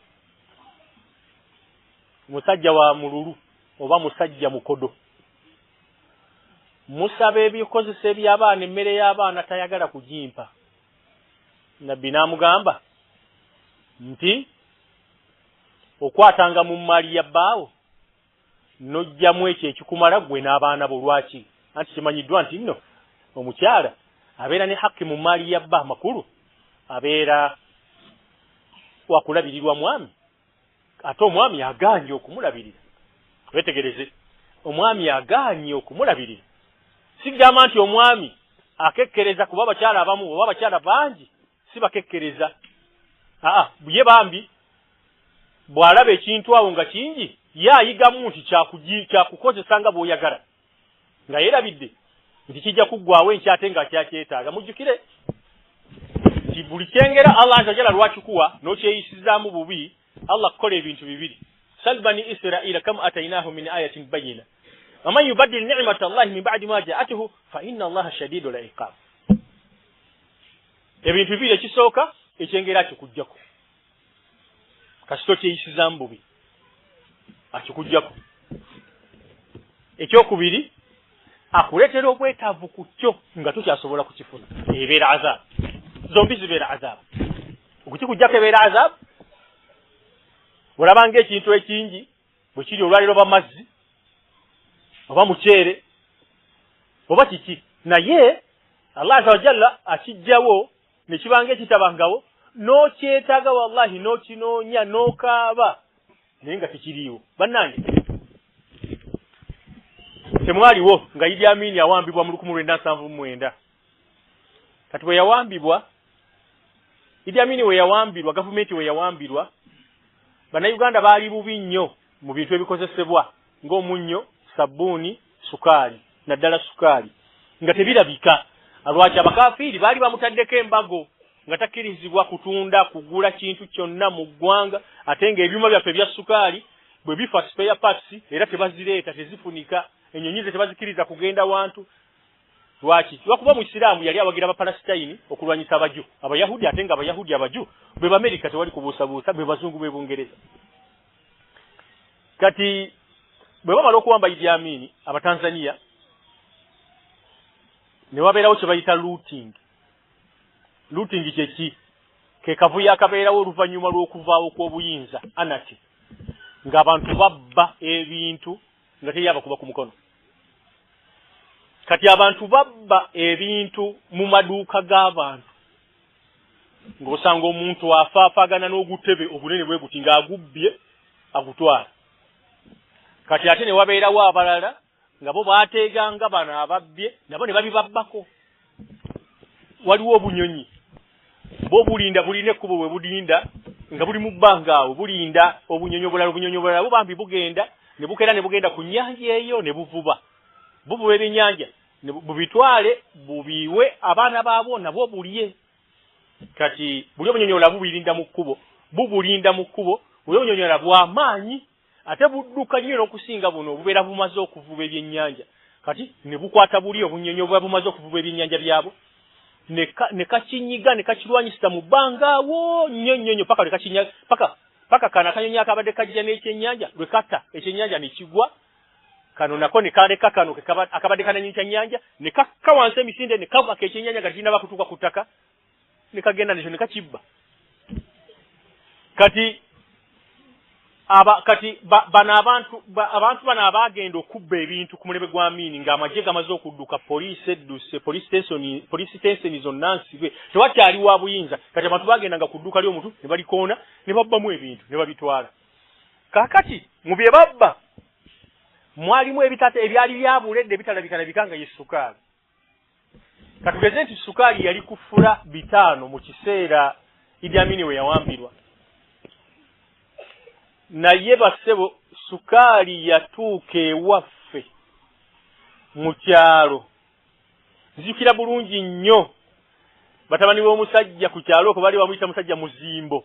musajja wa mululu oba musajja mukodo musabe ebikozesa eby'abaana emmere y'abaana tayagala kugimpa nabbi n'amugamba nti okwatanga mu mali ya bbaawo nojjamu ekyo ekikumala gwe n'abaana bo lwaki anti kimanyiddwa nti nno omukyala abeera ne hakki mu mali ya bba makulu abeera wakulabirirwa mwami ate omwami agaanye okumulabirira wetegereze omwami agaanye okumulabirira sigamba nti omwami akekkereza kuba abakyala abamu oba abakyala bangi si bakekkereza ye bambi bw'alaba ekintu awo nga kingi yayigamu nti kyakukozesa nga bw'oyagala nga yeerabidde nti kijja kuggwawo enkyate nga kyakyetaaga mujjukire nti buli kyengera Allah azajala lwakikuwa n'okyeyisizaamu bubi Allah kukola ebintu bibiri sal bani israila kam atainahu min ayatin bayyina waman yubaddil ni'mata Allahi min ba'di ma ja'atuhu fa inna Allaha shadidul iqab ebintu bibiri ekisooka ekyengera kikujjako kasito kyeyisizaamu bubi akikujjako ekyokubiri akuleetera obwetaavu ku kyo nga tukyasobola kukifuna ebeera azaabu zombi zibeera azaabu okukikujjako ebeera azaabu olabanga ekintu ekingi bwe kiri olwaliro oba mazzi oba muceere oba kiki naye Allah azza wa jalla akijjawo ne kibanga ekitabangawo n'okyetaaga wallahi n'okinoonya n'okaaba naye nga tekiriiwo bannange temwaliwo nga Idi Amin yawambibwa mu 1979 kati bwe yawambibwa Idi Amin we yawambirwa gavumenti we yawambirwa bannayuganda baali bubi nnyo mu bintu ebikozesebwa ng'omunnyo sabbuuni sukaali naddala sukaali nga tebirabika alwaki abakafiiri baali bamutaddeko embago nga takkirizibwa kutunda kugula kintu kyonna mu ggwanga ate ng'ebyuma byaffe ebya sukaali bwe bifa spare parts era tebazireeta tezifunika ennyonyi ze tebazikiriza kugenda wantu lwaki lwakuba muisiraamu yali awagira abapalestine okulwanyisa abaju abayahudi ate nga abayahudi abaju be b'Amerika tewali kubuusabuusa be bazungu be bungereza kati bwe bamala okuwamba Idi Amin abatanzania ne wabeerawo kye bayita looting kyeki ke kavuyo akabeerawo oluvannyuma lw'okuvaawo kw'obuyinza anarchy ng'abantu babba ebintu nga teyaba kuba ku mukono kati abantu babba ebintu mu maduuka g'abantu ng'osanga omuntu afaafagana n'ogutebe obunene bwe guti ng'agubbye agutwala kati ate ne wabeerawo abalala nga bo baateeganga bano ababbye nabo ne babibabbako waliwo obunyonyi bo bulinda bulina ekkubo bwe budinda nga buli mu bbanga awo bulinda obunyonyi obulala bo bambi bugenda ne bugenda ku nnyanja eyo ne buvuba ebyennyanja ne bubitwale bubiwe abaana baabo nabo bulye kati buli obunyonyi obulala bubulinda mu kkubo buli obunyonyi obulala bw'amaanyi ate budduka nnyo n'okusinga buno obubeera bumaze okuvuba ebyennyanja kati ne bukwata buli obunyonyi obuba bumaze okuvuba ebyennyanja byabwo ne kakinyiga ne kakirwanyisa mu bbanga awo nnyo paka lwe paka kana akanyonyi akabadde kajja n'ekyennyanja lwe katta ekyennyanja ne kigwa kano nako ne kaleka kano akabadde kananyunya nnyanja ne kakka wansi emisinde ne kava ekyennyanja nga kirina bakutuuka ku ttaka ne kagenda nekyo ne kakibba kati bano abantu bano abagenda okubba ebintu ku mulebe gwa Amin ng'amagye gamaze okudduka poliisi edduse poliisi tenseni zonna nsibe tewakyali wa buyinza kati abantu bagendanga ku dduuka ly'omuntu ne balikoona ne babbamu ebintu ne babitwala kaakati mu bye babba mwalimu ebyali byabuledde bitalabika nga ye sukaali katugeze nti sukaali yali kufula 5 mu kiseera Idi Amin we yawambirwa naye basebo sukaali yatuuka ewaffe mu kyalo nzijukira bulungi nnyo batabani b'omusajja ku kyalo okwo baali bamuyita musajja muzimbo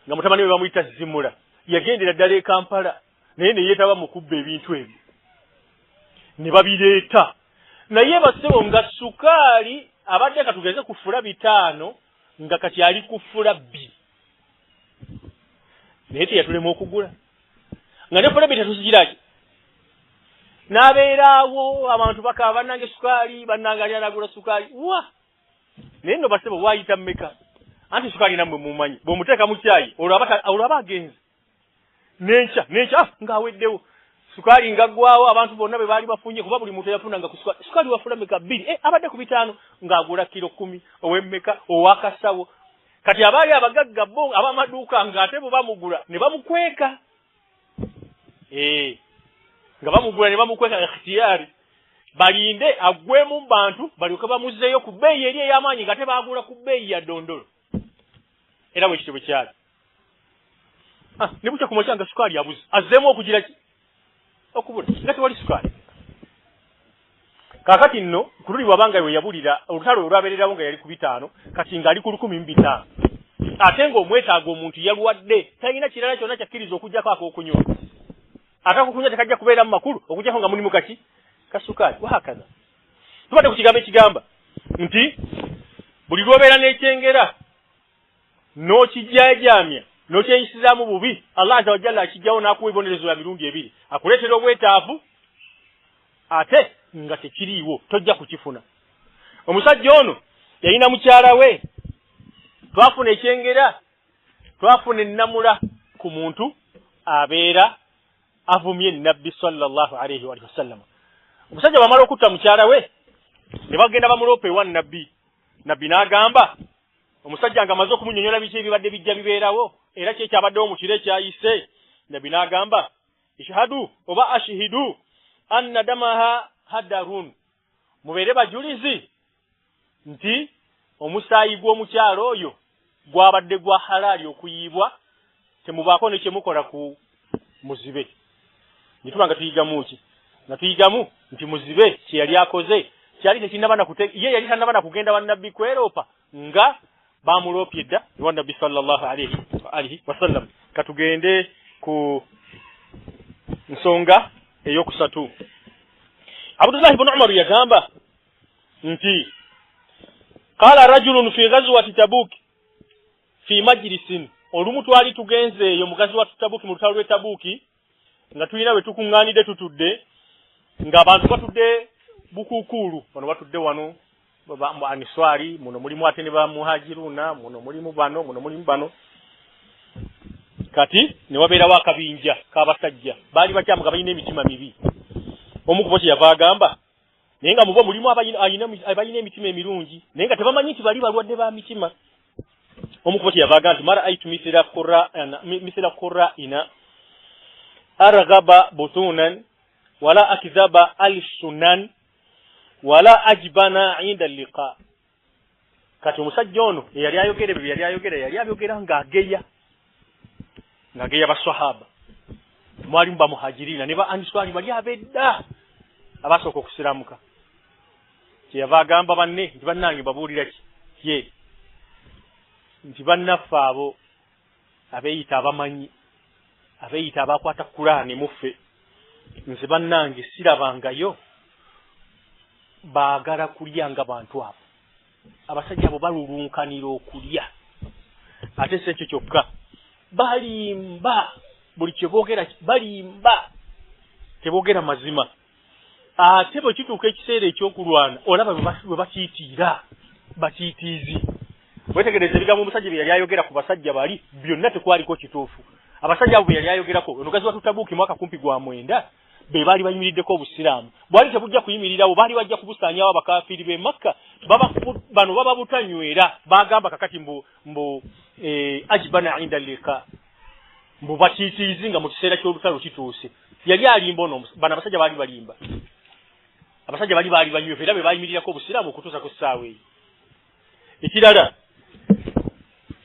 nga mutabani we bamuyita zimula yagendera ddala e Kampala naye ne yeetaba mu kubba ebintu ebyo ne babireeta naye basebo nga sukaali abadde katugeze kufula 5 nga kati ali kufula 2 naye teyatulema okugula nga ne fula 3 tusigiraki n'abeeraawo abantu bakaba bannange sukaali bannange ali anagula sukaali wa naye nno basebo waayita mmeka anti sukaali nammwe mumanyi bw'omuteeka mu cyayi olwaba agenze n'enkya ng'aweddewo sukaali ngaggwawo abantu bonna be baali bafunye kuba buli muntu yafunanga ku sukaali wafula mmeka 2 abadde ku 5 ng'agula kilo 10 ow'emmeka ow'akasawo kati abaali abagagga bo abamaduuka ng'ate bo bamugula ne bamukweka nga bamugula ne bamukweka ikhtiyari balinde agwemu mu bantu balyoke bamuzzeeyo ku bbeeyi eri ey'amaanyi nga tebaagula ku bbeeyi ya ddondolo era bwe kityo bwe kyali ne bukya ku makya nga sukaali abuze azzeemu okugira ki okubula nga tewali sukaali kaakati nno ku luli bwabanga we yabulira olutalo olwabeererawo nga yali ku 5 kati ng'ali ku 105 ate ng'omwetaaga omuntu yalwadde talina kirala kyonna kyakkiriza okugyako ak'okunywa ate ak'okunywa tekajja kubeera mu makulu okugyako nga mulimu kaki kasukaali wahakaza tubadde ku kigambo ekigamba nti buli lw'obeera n'ekyengera n'okijjajaamya n'okyeyisizaamu bubi Allah azza wa jalla akijjawo n'akuwa ebibonerezo bya mirundi 2 akuleetera obwetaavu ate nga tekiriiwo tojja kukifuna omusajja ono yalina mukyala we twafuna ekyengera twafuna ennamula ku muntu abeera avumye nabbi sallallahu alayhi wa sallam omusajja bamala okutta mukyala we ne bagenda bamuloopa ewa nabbi n'agamba omusajja nga amaze okumunyonyola biki ebibadde bijja bibeerawo era kyekyabaddewo mu kiro ekyayise nabbi n'agamba ishhadu oba ashihidu anna damaha hadarun mubeere bajulizi nti omusaayi gw'omukyalo oyo gwabadde gwa halaali okuyiibwa temubaako ne kyemukola ku muzibe nitubanga tuyigamu ki nga tuyigamu nti muzibe kye yali akoze kyali tekinnaba ye yali tannaba kugenda wannabbi kweropa nga bamuloopye dda ewa nabbi sallallahu alayhi wasallam katugende ku nsonga eyokusatu Abdullah ibn Umar yagamba nti qala rajulun fi ghazwati Tabuk fi majlisin olumu twali tugenzeeyo mugazi wa Tabuk mu lutalo lw'e Tabuki nga tulina bwe tukuŋŋaanidde tutudde ng'abantu batudde bukuukulu wano batudde wano mu aniswari muno mulimu ate ne ba muhajiruna muno mulimu bano kati ne wabeerawo akabinja k'abasajja baali bakyamuga balina emitima mibi omu ku bo kyeyava agamba naye nga mu bo mulimu abalina emitima emirungi naye nga tebamanyi nti bali balwadde ba mitima omu ku bo kyeyava agamba nti mara aitu misila qurra'ina arghaba butunan wala akdhaba alsunan wala ajbana inda liqa kati omusajja ono eyali ayogera ng'ageya baswahaba mwalimu ba muhajirina ne ba answari bali abedda abasooka okusiramuka kyeyava agamba banne nti bannange babuulira ki nti bannaffe abo abeeyita abamanyi abeeyita abakwata Kulaani muffe nze bannange sirabangayo baagala kulya nga bantu abo abasajja abo balulunkanira okulya ate si ekyo kyokka balimba buli kye boogera balimba teboogera mazima ate bwe kituuka ekiseera ekyokulwana olaba bwe bakiitiira bakiitiizi wetegereza ebigambo omusajja bye yali ayogera ku basajja bali byonna tekwaliko kituufu abasajja abo bwe yali ayogerako omugazi wa Tabuki mwaka kumpi gwa 9 be baali bayimiriddeko obusiraamu bwali tebujja kuyimirirawo baali bajja kubusaanyawo abakafiiri b'e Makka bano baba butanywera bagamba kakati mbu ajibana inda liqa mbu bakiitiizi nga mu kiseera ky'olutalo kituuse yali alimba ono bano abasajja baali balimba abasajja baali banywevu era be bayimirirako obusiraamu okutuusa ku ssaawa eyo ekirala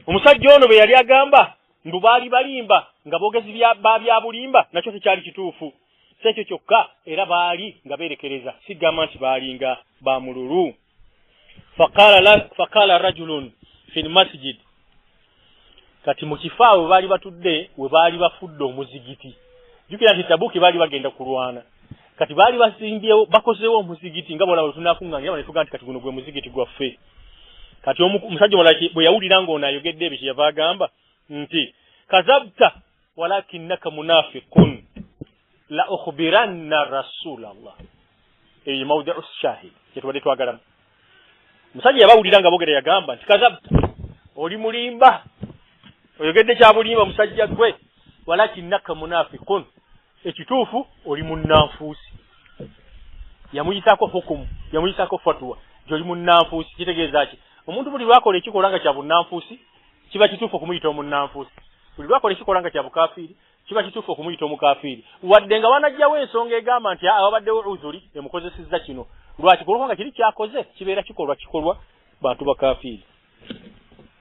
omusajja ono be yali agamba mbu baali balimba nga boogezi bya bulimba nakyo tekyali kituufu sekyo kyokka era baali nga beerekereza sigamba nti baalinga bamululu faqala rajulun fil masjid kati mu kifaawe baali batudde we baali bafudde omuzigiti jukira nti Tabuki baali bagenda kulwana kati baali basimbyewo bakozeewo omuzigiti nga bolaba tunakuŋŋaanira ne tugaa nti kati guno gwe muzigiti gwaffe kati omusajja omulala bwe yawulira ng'ono ayogedde ebyo kyeyava agamba nti kazabta walakinnaka munafiqun la ukhbiranna rasulallah eyo mawdi'u shahid kyetubadde twagalamu musajja yabawulira nga boogera yagamba nti kazabta oli mulimba oyogedde kya bulimba musajja gwe walakinnaka munafiqun ekituufu oli munnanfuusi yamuyisako hukumu yamuyisako fatwa gy'oli munnanfuusi kitegeeza ki omuntu buli lwakola ekikola nga kya bunnanfuusi kiba kituufu okumuyita omunnanfuusi buli lwakola ekikola nga kya bukafiiri kiba kituufu okumuyita omukafiiri wadde nga wanajjawo ensonga egamba nti abaddewo uzuri emukozesezza kino lwaki kulwanga kiri kyakoze kibeera kikolwa bantu bakafiiri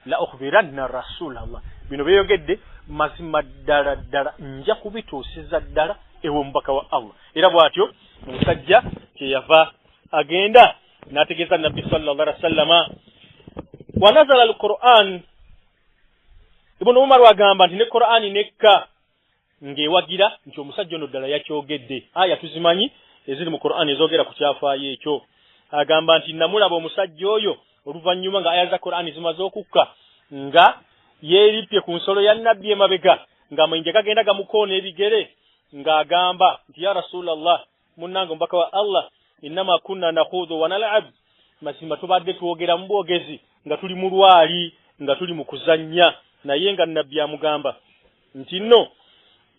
la ukhbiranna rasulallah bino beeyogedde mazima ddala nja kubituusiza ddala ewe mubaka wa Allah era bw'atyo omusajja kyeyava agenda n'ategeeza nabbi sallallahu alaihi wasallama wa nazala al-Qur'an Ibn Umar wagamba nti ne Qur'ani nekka ng'ewagira nti omusajja ono ddala yakyogedde aya tuzimanyi eziri mu Qur'ani ezoogera ku kyafaayo ekyo agamba nti namulaba omusajja oyo oluvannyuma nga aya za Qur'ani zimaze okukka nga yeerippye ku nsolo ya nabbi emabega ng'amayinja gagenda gamukoona ebigere ng'agamba nti ya Rasulallah munnange omubaka wa Allah innama kunna nakhudhu wa nal'ab mazima tubadde twogera mu bwogezi nga tuli mu lwali nga tuli mu kuzannya naye nga nabbi amugamba nti nno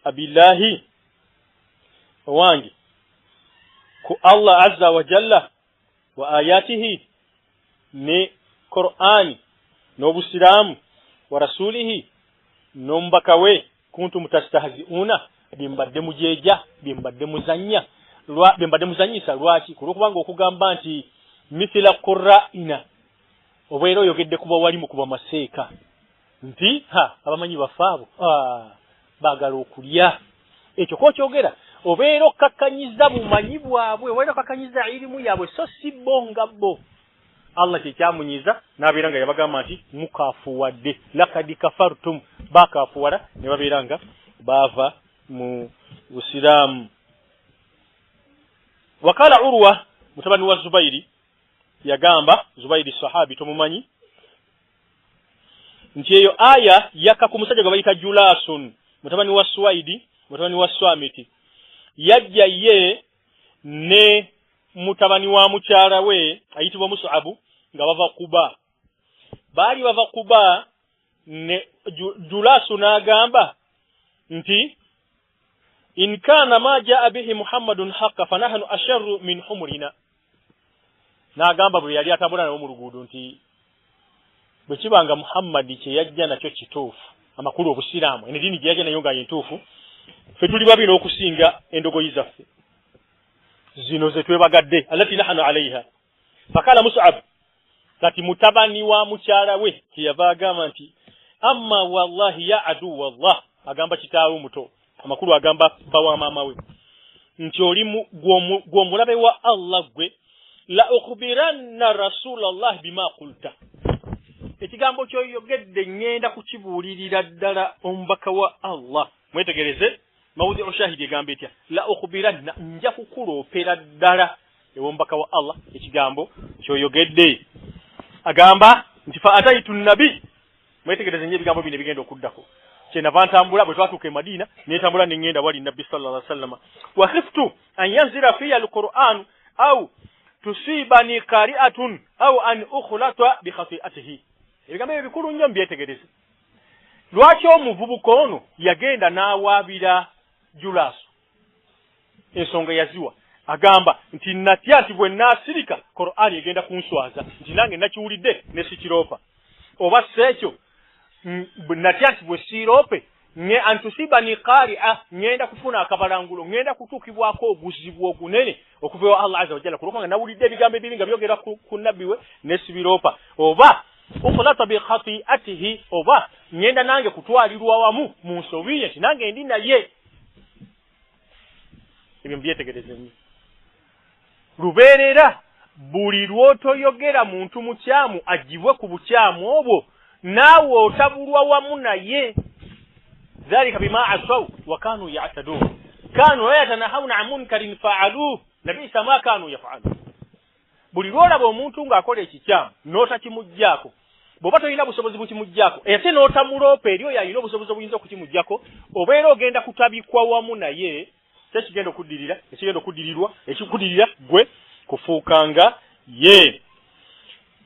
abillahi owange ku Allah azza wa jalla wa ayatihi ne Qur'ani n'obusiraamu wa rasulihi n'omubaka we kuntum tastahzi'una bimbadde mujeja bimbadde muzanyisa lwaki kulwokubanga okugamba nti mithila qurra'ina obwera oyogedde kuba wali mu kuba maseeka nti abamanyi bafaabo baagala okulya ekyo kokyogera obeera okakkanyiza bumanyi bwabwe obeera okakkanyiza irimu yaabwe so si bo nga bo Allah kyekyamunyiza n'abeera nga yabagamba nti mukaafuwadde lakad kafartum bakaafuwala ne babeera nga baava mu busiraamu wakala Urwa mutabani wa Zubairi yagamba Zubairi sahabi tumumanyi nti eyo aya yakka ku musajja gwe bayita Julasun mutabani wa Suwaidi mutabani wa Swamiti yajja ye ne mutabani wa mukyala we ayitibwa Mus'abu nga bava Kuba bali bava Kuba ne Julasu n'agamba nti in kana ma jaa bihi Muhammadun haqqa fanahnu asharru min humrina n'agamba bwe yali atambula nawo mu luguudo nti bwe kibanga Muhammad kye yajja nakyo kituufu amakulu obusiraamu ene dini gye yajja nayo nga yentuufu ffe tuli babi n'okusinga endogoyi zaffe zino ze twebagadde alati nahanu alaiha fakala Mus'ab kati mutabani wa mukyala we kyeyava agamba nti amma wallahi ya adu wallah agamba kitaawe muto amakulu agamba bawa mama we nti oli gw'omulabe wa Allah gwe la ukhbiranna rasulallah bima qulta ekigambo kyoyogedde ngenda kukibuulirira ddala omubaka wa Allah mwetegereze mawudhi ushahidi egamba etya la ukhbiranna nja kukuloopera ddala omubaka wa Allah ekigambo kyoyogedde agamba nti fa ataitu nabi mwetegereze nje ebigambo bino bigenda okuddako kyenava ntambula bwe twatuuka e Madina netambula nengenda wali nabbi sallallahu alaihi wasallam wa khiftu an yanzira fiya alquran au tusibani qari'atun au an ukhlata bi khati'atihi ebigambo ebikulu nnyo mbyetegereze lwaki omuvubuka ono yagenda n'awaabira Julasu ensonga yaziwa agamba nti natya nti bwe naasirika Qur'ani egenda kunswaza nti nange nakiwulidde ne sikiroopa oba sekyo natya nti bwe siiroope nge antusibani qari'a ngenda kufuna akabalangulo ngenda kutuukibwako obuzibu ogunene okuva ewa Allah azza wa jalla kulokanga nawulidde ebigambo ebibi nga byogera ku nabbi we ne sibiroopa oba ukhlata bi khati'atihi oba ngenda nange kutwalirwa wamu mu nsobi nti nange ndi naye ebyo mbyetegereze nnyo lubeerera buli lw'otoyogera muntu mukyamu agibwe ku bukyamu obwo naawe otabulwa wamu naye dhalika bima asaw wa kanu ya'tadun kanu la yatanahawna 'an munkarin fa'aluhu nabisa ma kanu yaf'alu buli lw'olaba omuntu ng'akola ekikyamu n'otakimuggyako bw'oba tolina busobozi bukimuggyako ate n'otamuloopa eri oyo alina obusobozi obuyinza okukimuggyako obeera ogenda kutabikwa wamu naye tekigenda okuddirira ekigenda okuddirira gwe kufuukanga ye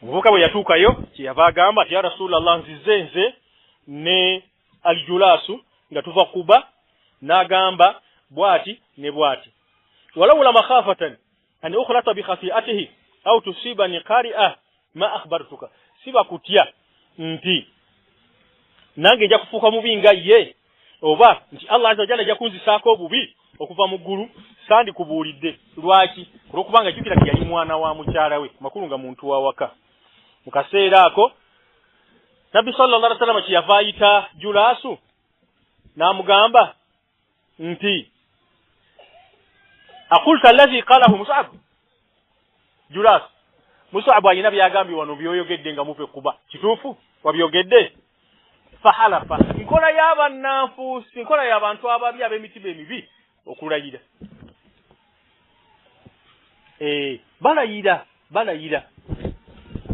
omuvubuka bwe yatuukayo kyeyava agamba ati ya rasulallah nzize ne aljulasu nga tuva Kuba n'agamba bwati ne bwati walawula makhafatan an ukhlata bi khati'atihi au tusibani qari'a ma akhbartuka siba kutya nti nange nja kufuuka mubi nga ye oba nti Allah azza wa jalla ajja kunzisaako obubi okuva mu ggulu sandi kubuulidde lwaki olwokubanga jjukira nti yali mwana wa mukyala we makulu nga muntu wa waka mu kaseera ako nabbi sallallahu alaihi wasallam kyeyava ayita Julasu n'amugamba nti aqulta allazi qalahu Mus'ab Julasu Mus'ab alina byagambye wano byoyogedde nga muve Kuba kituufu wabyogedde fahalafa nkola y'abannanfuusi nkola y'abantu ababi ab'emitiba emibi okulayira balayira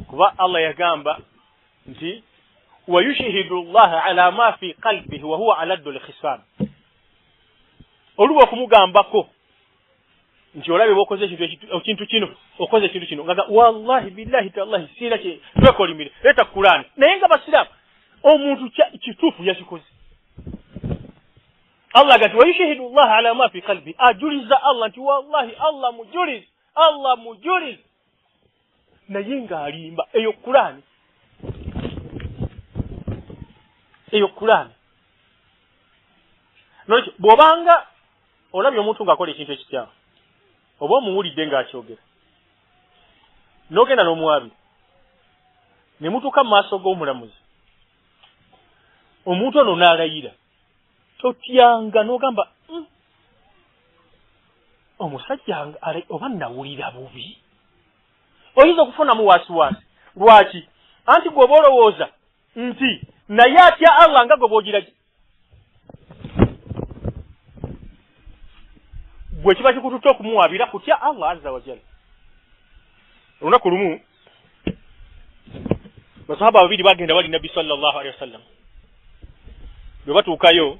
kuba Allah yagamba nti wa yushhidu Allah ala ma fi qalbihi wa huwa aladdu al-khisam oluba okumugambako nti olabe bokoze ekintu kino okoze ekintu kino ngaga wallahi billahi tallahi sira kye twekolimire leta Qur'an naye nga basiramu omuntu kituufu yakikoze Allah gati wa yushhidu Allah ala ma fi qalbi ajuliza Allah nti wallahi Allah mujuliz naye nga alimba eyo Qur'an nolwekyo bw'obanga olabye omuntu ng'akola ekintu ekityamu oba omuwulidde ng'akyogera n'ogenda n'omuwabira ne mutuuka mu maaso g'omulamuzi omuntu ono n'alayira totyanga n'ogamba omusajja oba nawulira bubi oyinza okufunamu waasiwaasi lwaki anti gwe olowooza nti naye atya Allah nga gwe bw'ogira gwe kiba kikututte okumuwabira kutya Allah azza wa jalla olunaku lumu basahaba babiri bagenda bali nabbi sallallahu alaihi wasallam bwe batuukayo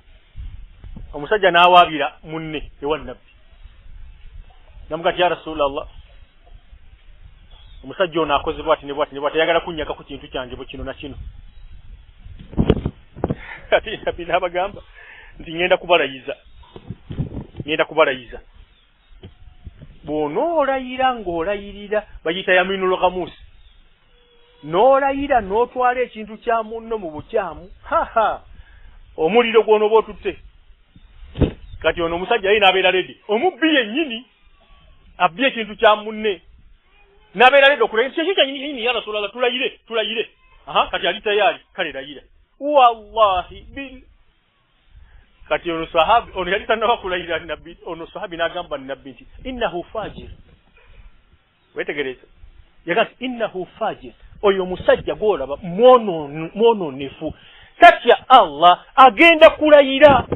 omusajja n'awaabira munne ewa nabbi namugati ya rasulallah omusajja ono akoze bwati ne bwati ne bwati ayagala kunnyaka ku kintu kyange bwe kino na kino ati nabbi n'abagamba nti ngenda kubalayiza bw'onoolayira ng'olayirira bayita yaminul ghamus n'olayira n'otwala ekintu kya munno mu bukyamu omuliro gw'onooba otutte kati ono omusajja ye n'abeera ledi omubbi yennyini abbye ekintu kya munne n'abeera ledi okulayira kyekyo kyannyini ya rasulallah tulayire kati ali tayaali kale layira wallahi bil kati ono sahabi ono yali tanaba kulayira nabbi ono sahabi n'agamba nabbi nti innahu fajir wetegereza yagati innahu fajir oyo musajja gwolaba mwononefu tatya Allah agenda kulayira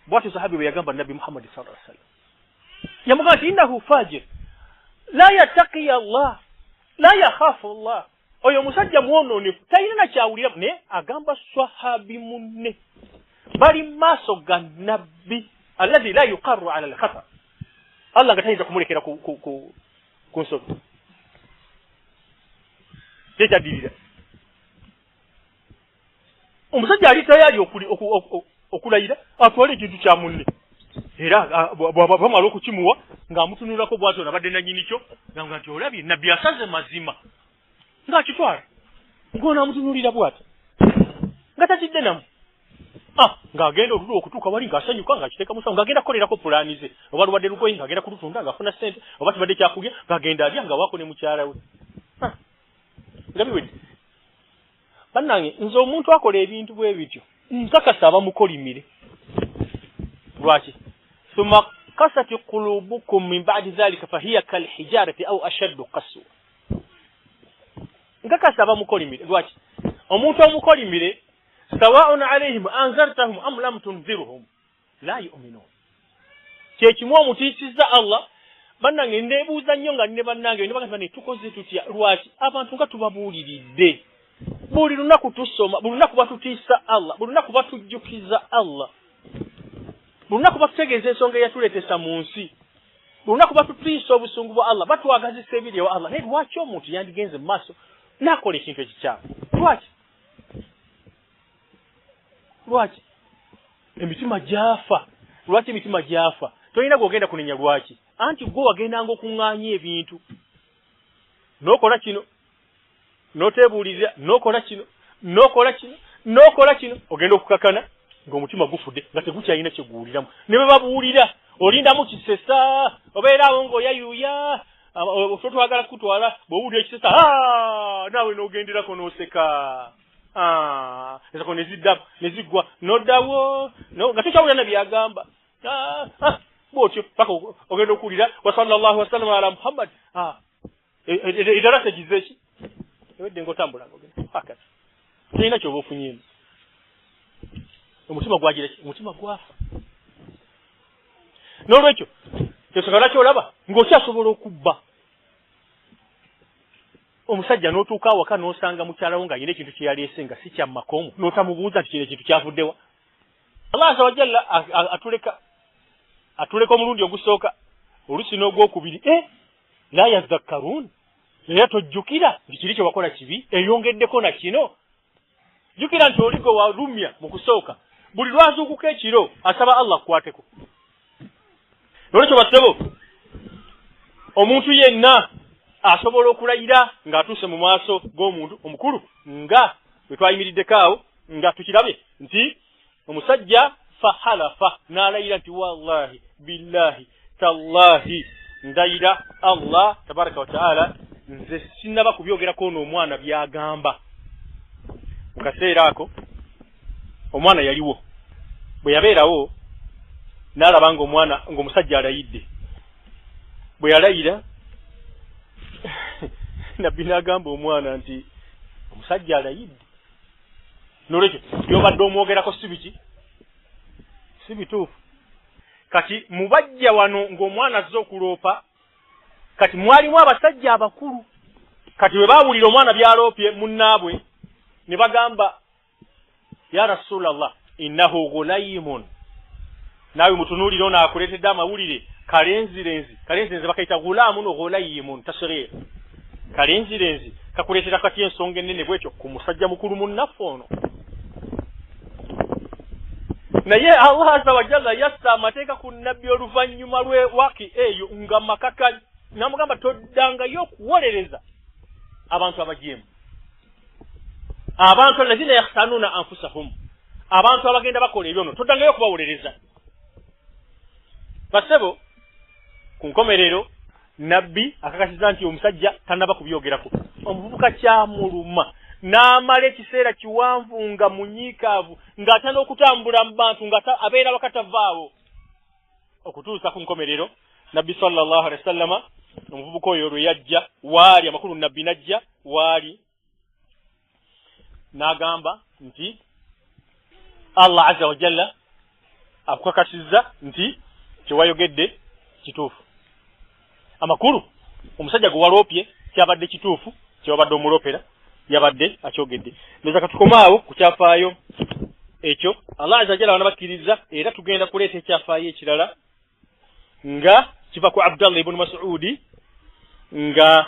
bwati sahabi bwe yagamba nabbi Muhammad sallallahu alaihi wasallam yamugamba nti innahu fajir la yattaqi Allah la yakhafu Allah oyo musajja mwononefu talina na kyawulira ne agamba sahabi munne bali maaso ga nabbi alladhi la yuqarru ala al-khata Allah gatayinza kumulekera ku nsobi tekyadirira omusajja ali tayali okulayira atwala ekintu kya munne era bwamala okukimuwa ng'amutunulako bw'atyo nabadde nannyini kyo nga nti olabye nabbi asaze mazima ng'akitwala ng'onaamutunulira bw'atyo nga takidde namu ng'agenda olulwo okutuuka wali ng'asanyuka ng'akiteeka musawo ng'agenda kukolerako pulaani ze oba lubadde lugoye ng'agenda kulutunda ng'afuna ssente oba kibadde kyakulya ng'agenda alya ng'awaako ne mukyala we nga biwedde bannange nze omuntu akola ebintu bwe bityo nkakasa abamukolimire lwaki thumma qasat qulubukum min ba'di dhalika fahiya kalhijarati aw ashaddu qaswa nkakasa abamukolimire lwaki omuntu omukolimire sawa'un alayhim anzartahum am lam tunzirhum la yu'minun kyekimu omutiisizza Allah bannange ndeebuuza nnyo nga nne bannange ne bagamba ne tukoze tutya lwaki abantu nga tubabuuliridde buli lunaku tusoma buli lunaku batutiisa Allah buli lunaku batujjukiza Allah buli lunaku batutegeeza ensonga eyatuleetesa mu nsi buli lunaku batutiisa obusungu bwa Allah batwagazisa ebiri ewa Allah naye lwaki omuntu yandigenze mu maaso n'akola ekintu ekikyamu lwaki emitima gyafa lwaki emitima gyafa tolina gwogenda kunenya lwaki anti gwe wagendanga okuŋŋaanya ebintu n'okola kino n'oteebuulirira n'okola kino ogenda okukakana ng'omutima gufudde nga tegukyalina kye guwuliramu ne bwe babuulira olindamu kisesa obeeraawo ng'oyayuuya twagala kutwala bw'owulira ekisesa naawe n'ogenderako n'oseka ezako nezigwa n'oddawo nga tokyawulira na byagamba bwotyo paka ogenda okuwulira wa sallallahu wasallam ala Muhammad edarasa gize ki ewedde ng'otambulanga ogenda pakati tolina kyoba ofunyeemu omutima gwagira ki omutima gwafa n'olwekyo tosokala kyolaba ng'okyasobola okubba omusajja n'otuuka awaka n'osanga mukyalawo ng'ayina ekintu kye yaleese nga si kyammakomu n'otamubuuza nti kino ekintu kyavuddewa Allah azza wa jalla atuleka omulundi ogusooka olusi n'ogwokubiri la yazakkaruun era tojjukira nti kiri kye wakola kibi eyongeddeko na kino jjukira nti oligo walumya mu kusooka buli lwazuukuka ekiro asaba Allah kukwateko nolwekyo basebo omuntu yenna asobola okulayira ng'atuuse mu maaso g'omuntu omukulu nga bwe twayimiriddeko awo nga tukirabye nti omusajja fahalafa n'alayira nti wallahi billahi tallahi ndayira Allah tabaraka wa ta'ala nze sinaba kubyogerako n'omwana byagamba mu kaseera ako omwana yaliwo bwe yabeerawo n'alaba ng'omusajja alayidde bwe yalayira nabbi n'agamba omwana nti omusajja alayidde n'olwekyo byobadde omwogerako si biki si bituufu kati mubajja wano ng'omwana azze okuloopa kati mwalimu abasajja abakulu kati we baawulira omwana byaloopye munnaabwe ne bagamba ya rasulallah innahu ghulayimun nawe mutunuulire ono akuleetedde amawulire kalenzirenzi bakayita ghulamun ghulayimun tasghir kalenzirenzi kakuleetera kati ensonga ennene bwekyo ku musajja mukulu munnaffe ono naye Allah azza wa jalla yassa amateeka ku nabbi oluvannyuma lwe waki eyo nga makaka namugamba toddangayo okuwolereza abantu abajeemu abantu alazina yakhtanuna anfusahum abantu abagenda bakola ebyono toddangayo okubawolereza basebo ku nkomerero nabbi akakasiza nti omusajja tanaba kubyogerako omuvubuka kyamuluma n'amala ekiseera kiwanvu nga munyiikaavu ng'atandika okutambula mu bantu nga abeera bakatavaawo okutuusa ku nkomerero nabbi sallallahu alaihi wasallama omuvubuka oyo lwe yajja waali amakulu nabbi najja waali n'agamba nti Allah azza wa jalla akukakasizza nti kyewayogedde kituufu amakulu omusajja gwe waloopye kyabadde kituufu kyewabadde omulopera yabadde akyogedde neza katukomaawo ku kyafaayo ekyo Allah azza wa jalla wanabakkiriza era tugenda kuleeta ekyafaayo ekirala nga kiva ku Abdallah ibn Mas'udi nga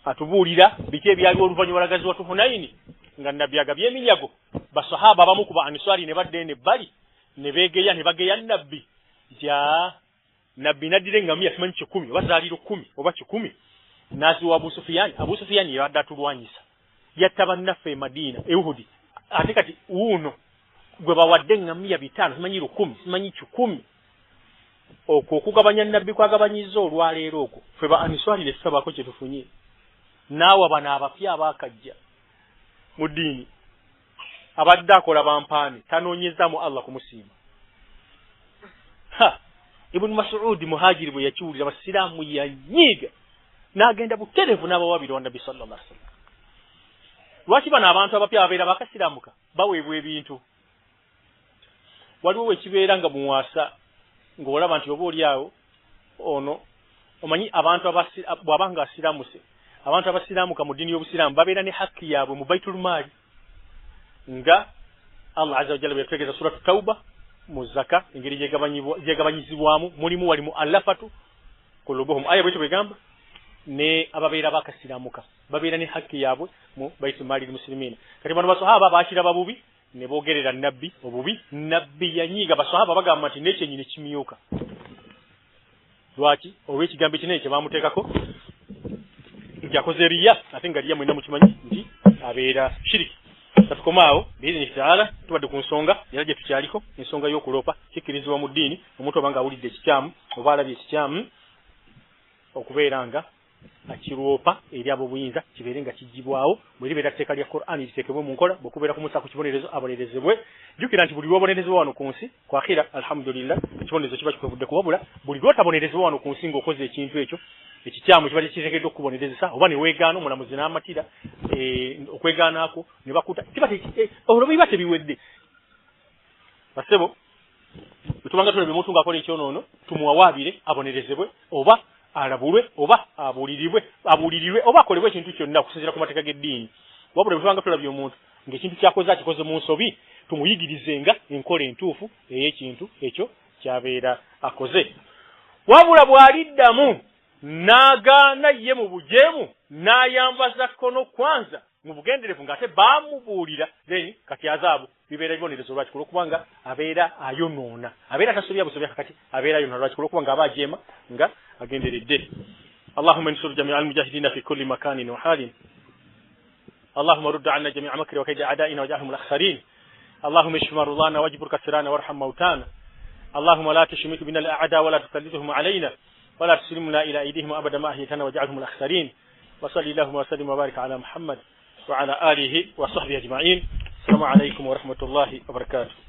atubuulira biki ebyaliwo oluvannyuma lw'agazi wa Hunaini nga nabbi agabye eminyago basahaba abamu ku Ansari ne badde ne bali ne beegeya ne bageya nabbi ja nabbi naddira engamiya simanyi 10 oba zaaliro 10 oba 10 naziwa Abu Sufyan yabadde atulwanyisa yatta bannaffe e Madina e Uhudi ate kati uno gwe bawadde engamiya 5 simanyi 10 simanyi 10 okwo okugabanya nabbi kwagabanyiza olwaleero okwo ffe ba Ansari ne tusabako kye tufunye naawe bana abapya abakajja mu ddiini abadde akola bampaani tanoonyezamu Allah kumusiima Ibn Mas'ud muhajiri bwe yakiwulira abasiraamu yanyiiga n'agenda buterevu n'abawabira wa nabbi sallallahu alaihi wasallam lwaki bano abantu abapya abeera bakasiraamuka baweebwa ebintu waliwo wekibeera nga muwasa ng'olaba nti oba oli awo ono omanyi abantu bw'abanga asiraamuse abantu abasiraamuka mu ddiini y'obusiraamu babeera ne hakki yaabwe mu baitul maali nga Allah azza wa jalla bwe yategeeza suratu Tauba mu zaka engeri gyegabanyizibwamu mulimu wali mu alafatu kulubuhum aya bwetyo begamba ne ababeera bakasiraamuka babeera ne hakki yaabwe mu baitul maali muslimina kati bano basahaba baakira babubi ne boogerera nabbi obubi nabbi yanyiiga basahaba bagamba nti n'ekyenyini kimyuka lwaki olw'ekigambo kinene kye baamuteekako nti akoze riya ate nga riya mwena mukimanyi nti abeera shiriki katukomaawo biizini kitaala tubadde ku nsonga era gye tukyaliko ensonga y'okuloopa kikkirizibwa mu ddiini omuntu oba nga awulidde ekikyamu oba alabye ekikyamu okubeera nga akiroopa eri ab'obuyinza kibeere nga kijjibwawo bwe libeera tteeka lya Qur'an liteekebwe mu nkola bwekubeera kumusa ku kibonerezo abonerezebwe jjukira nti buli lw'obonerezebwa wano ku nsi ku akhira alhamdulillah ekibonerezo kiba kikwevudde kubabula buli lw'otabonerezebwa wano ku nsi ng'okoze ekintu ekyo ekikyamu kiba kiteekeddwa okukubonerezesa oba ne weegaana omulamuzi n'amatira okwegaanaako ne bakuta olwo biba tebiwedde basebo bwe tubanga tulabye omuntu ng'akola ekyonoono tumuwawaabire abonerezebwe oba alabulwe oba abuulirirwe oba akolebwe ekintu kyonna okusinziira ku mateeka g'eddiini wabula bwe tubanga tulabye omuntu ng'ekintu kyakoze akikoze mu nsobi tumuyigirizenga enkola entuufu ey'ekintu ekyo kyabeera akoze wabula bw'aliddamu n'agaana ye mu bujeemu n'ayambaza kkono kwanza mu bugenderevu ng'ate baamubuulira then kati azaabu bibeera bibonerezo lwaki kulwokubanga abeera ayonoona abeera tasobya busobya kakati abeera ayonoona lwaki kulwokubanga aba ajeema nga agenderedde اللهم انصر جميع المجاهدين في كل مكان وحال اللهم رد عنا جميع مكر وكيد أعدائنا واجعلهم الأخسرين اللهم اشف مرضانا واجبر كسرانا وارحم موتانا اللهم لا تشمت بنا الأعداء ولا تسلطهم علينا ولا تسلمنا إلى أيديهم أبدا ما أهيتنا واجعلهم الأخسرين وصلي اللهم وسلم وبارك على محمد وعلى آله وصحبه أجمعين السلام عليكم ورحمة الله وبركاته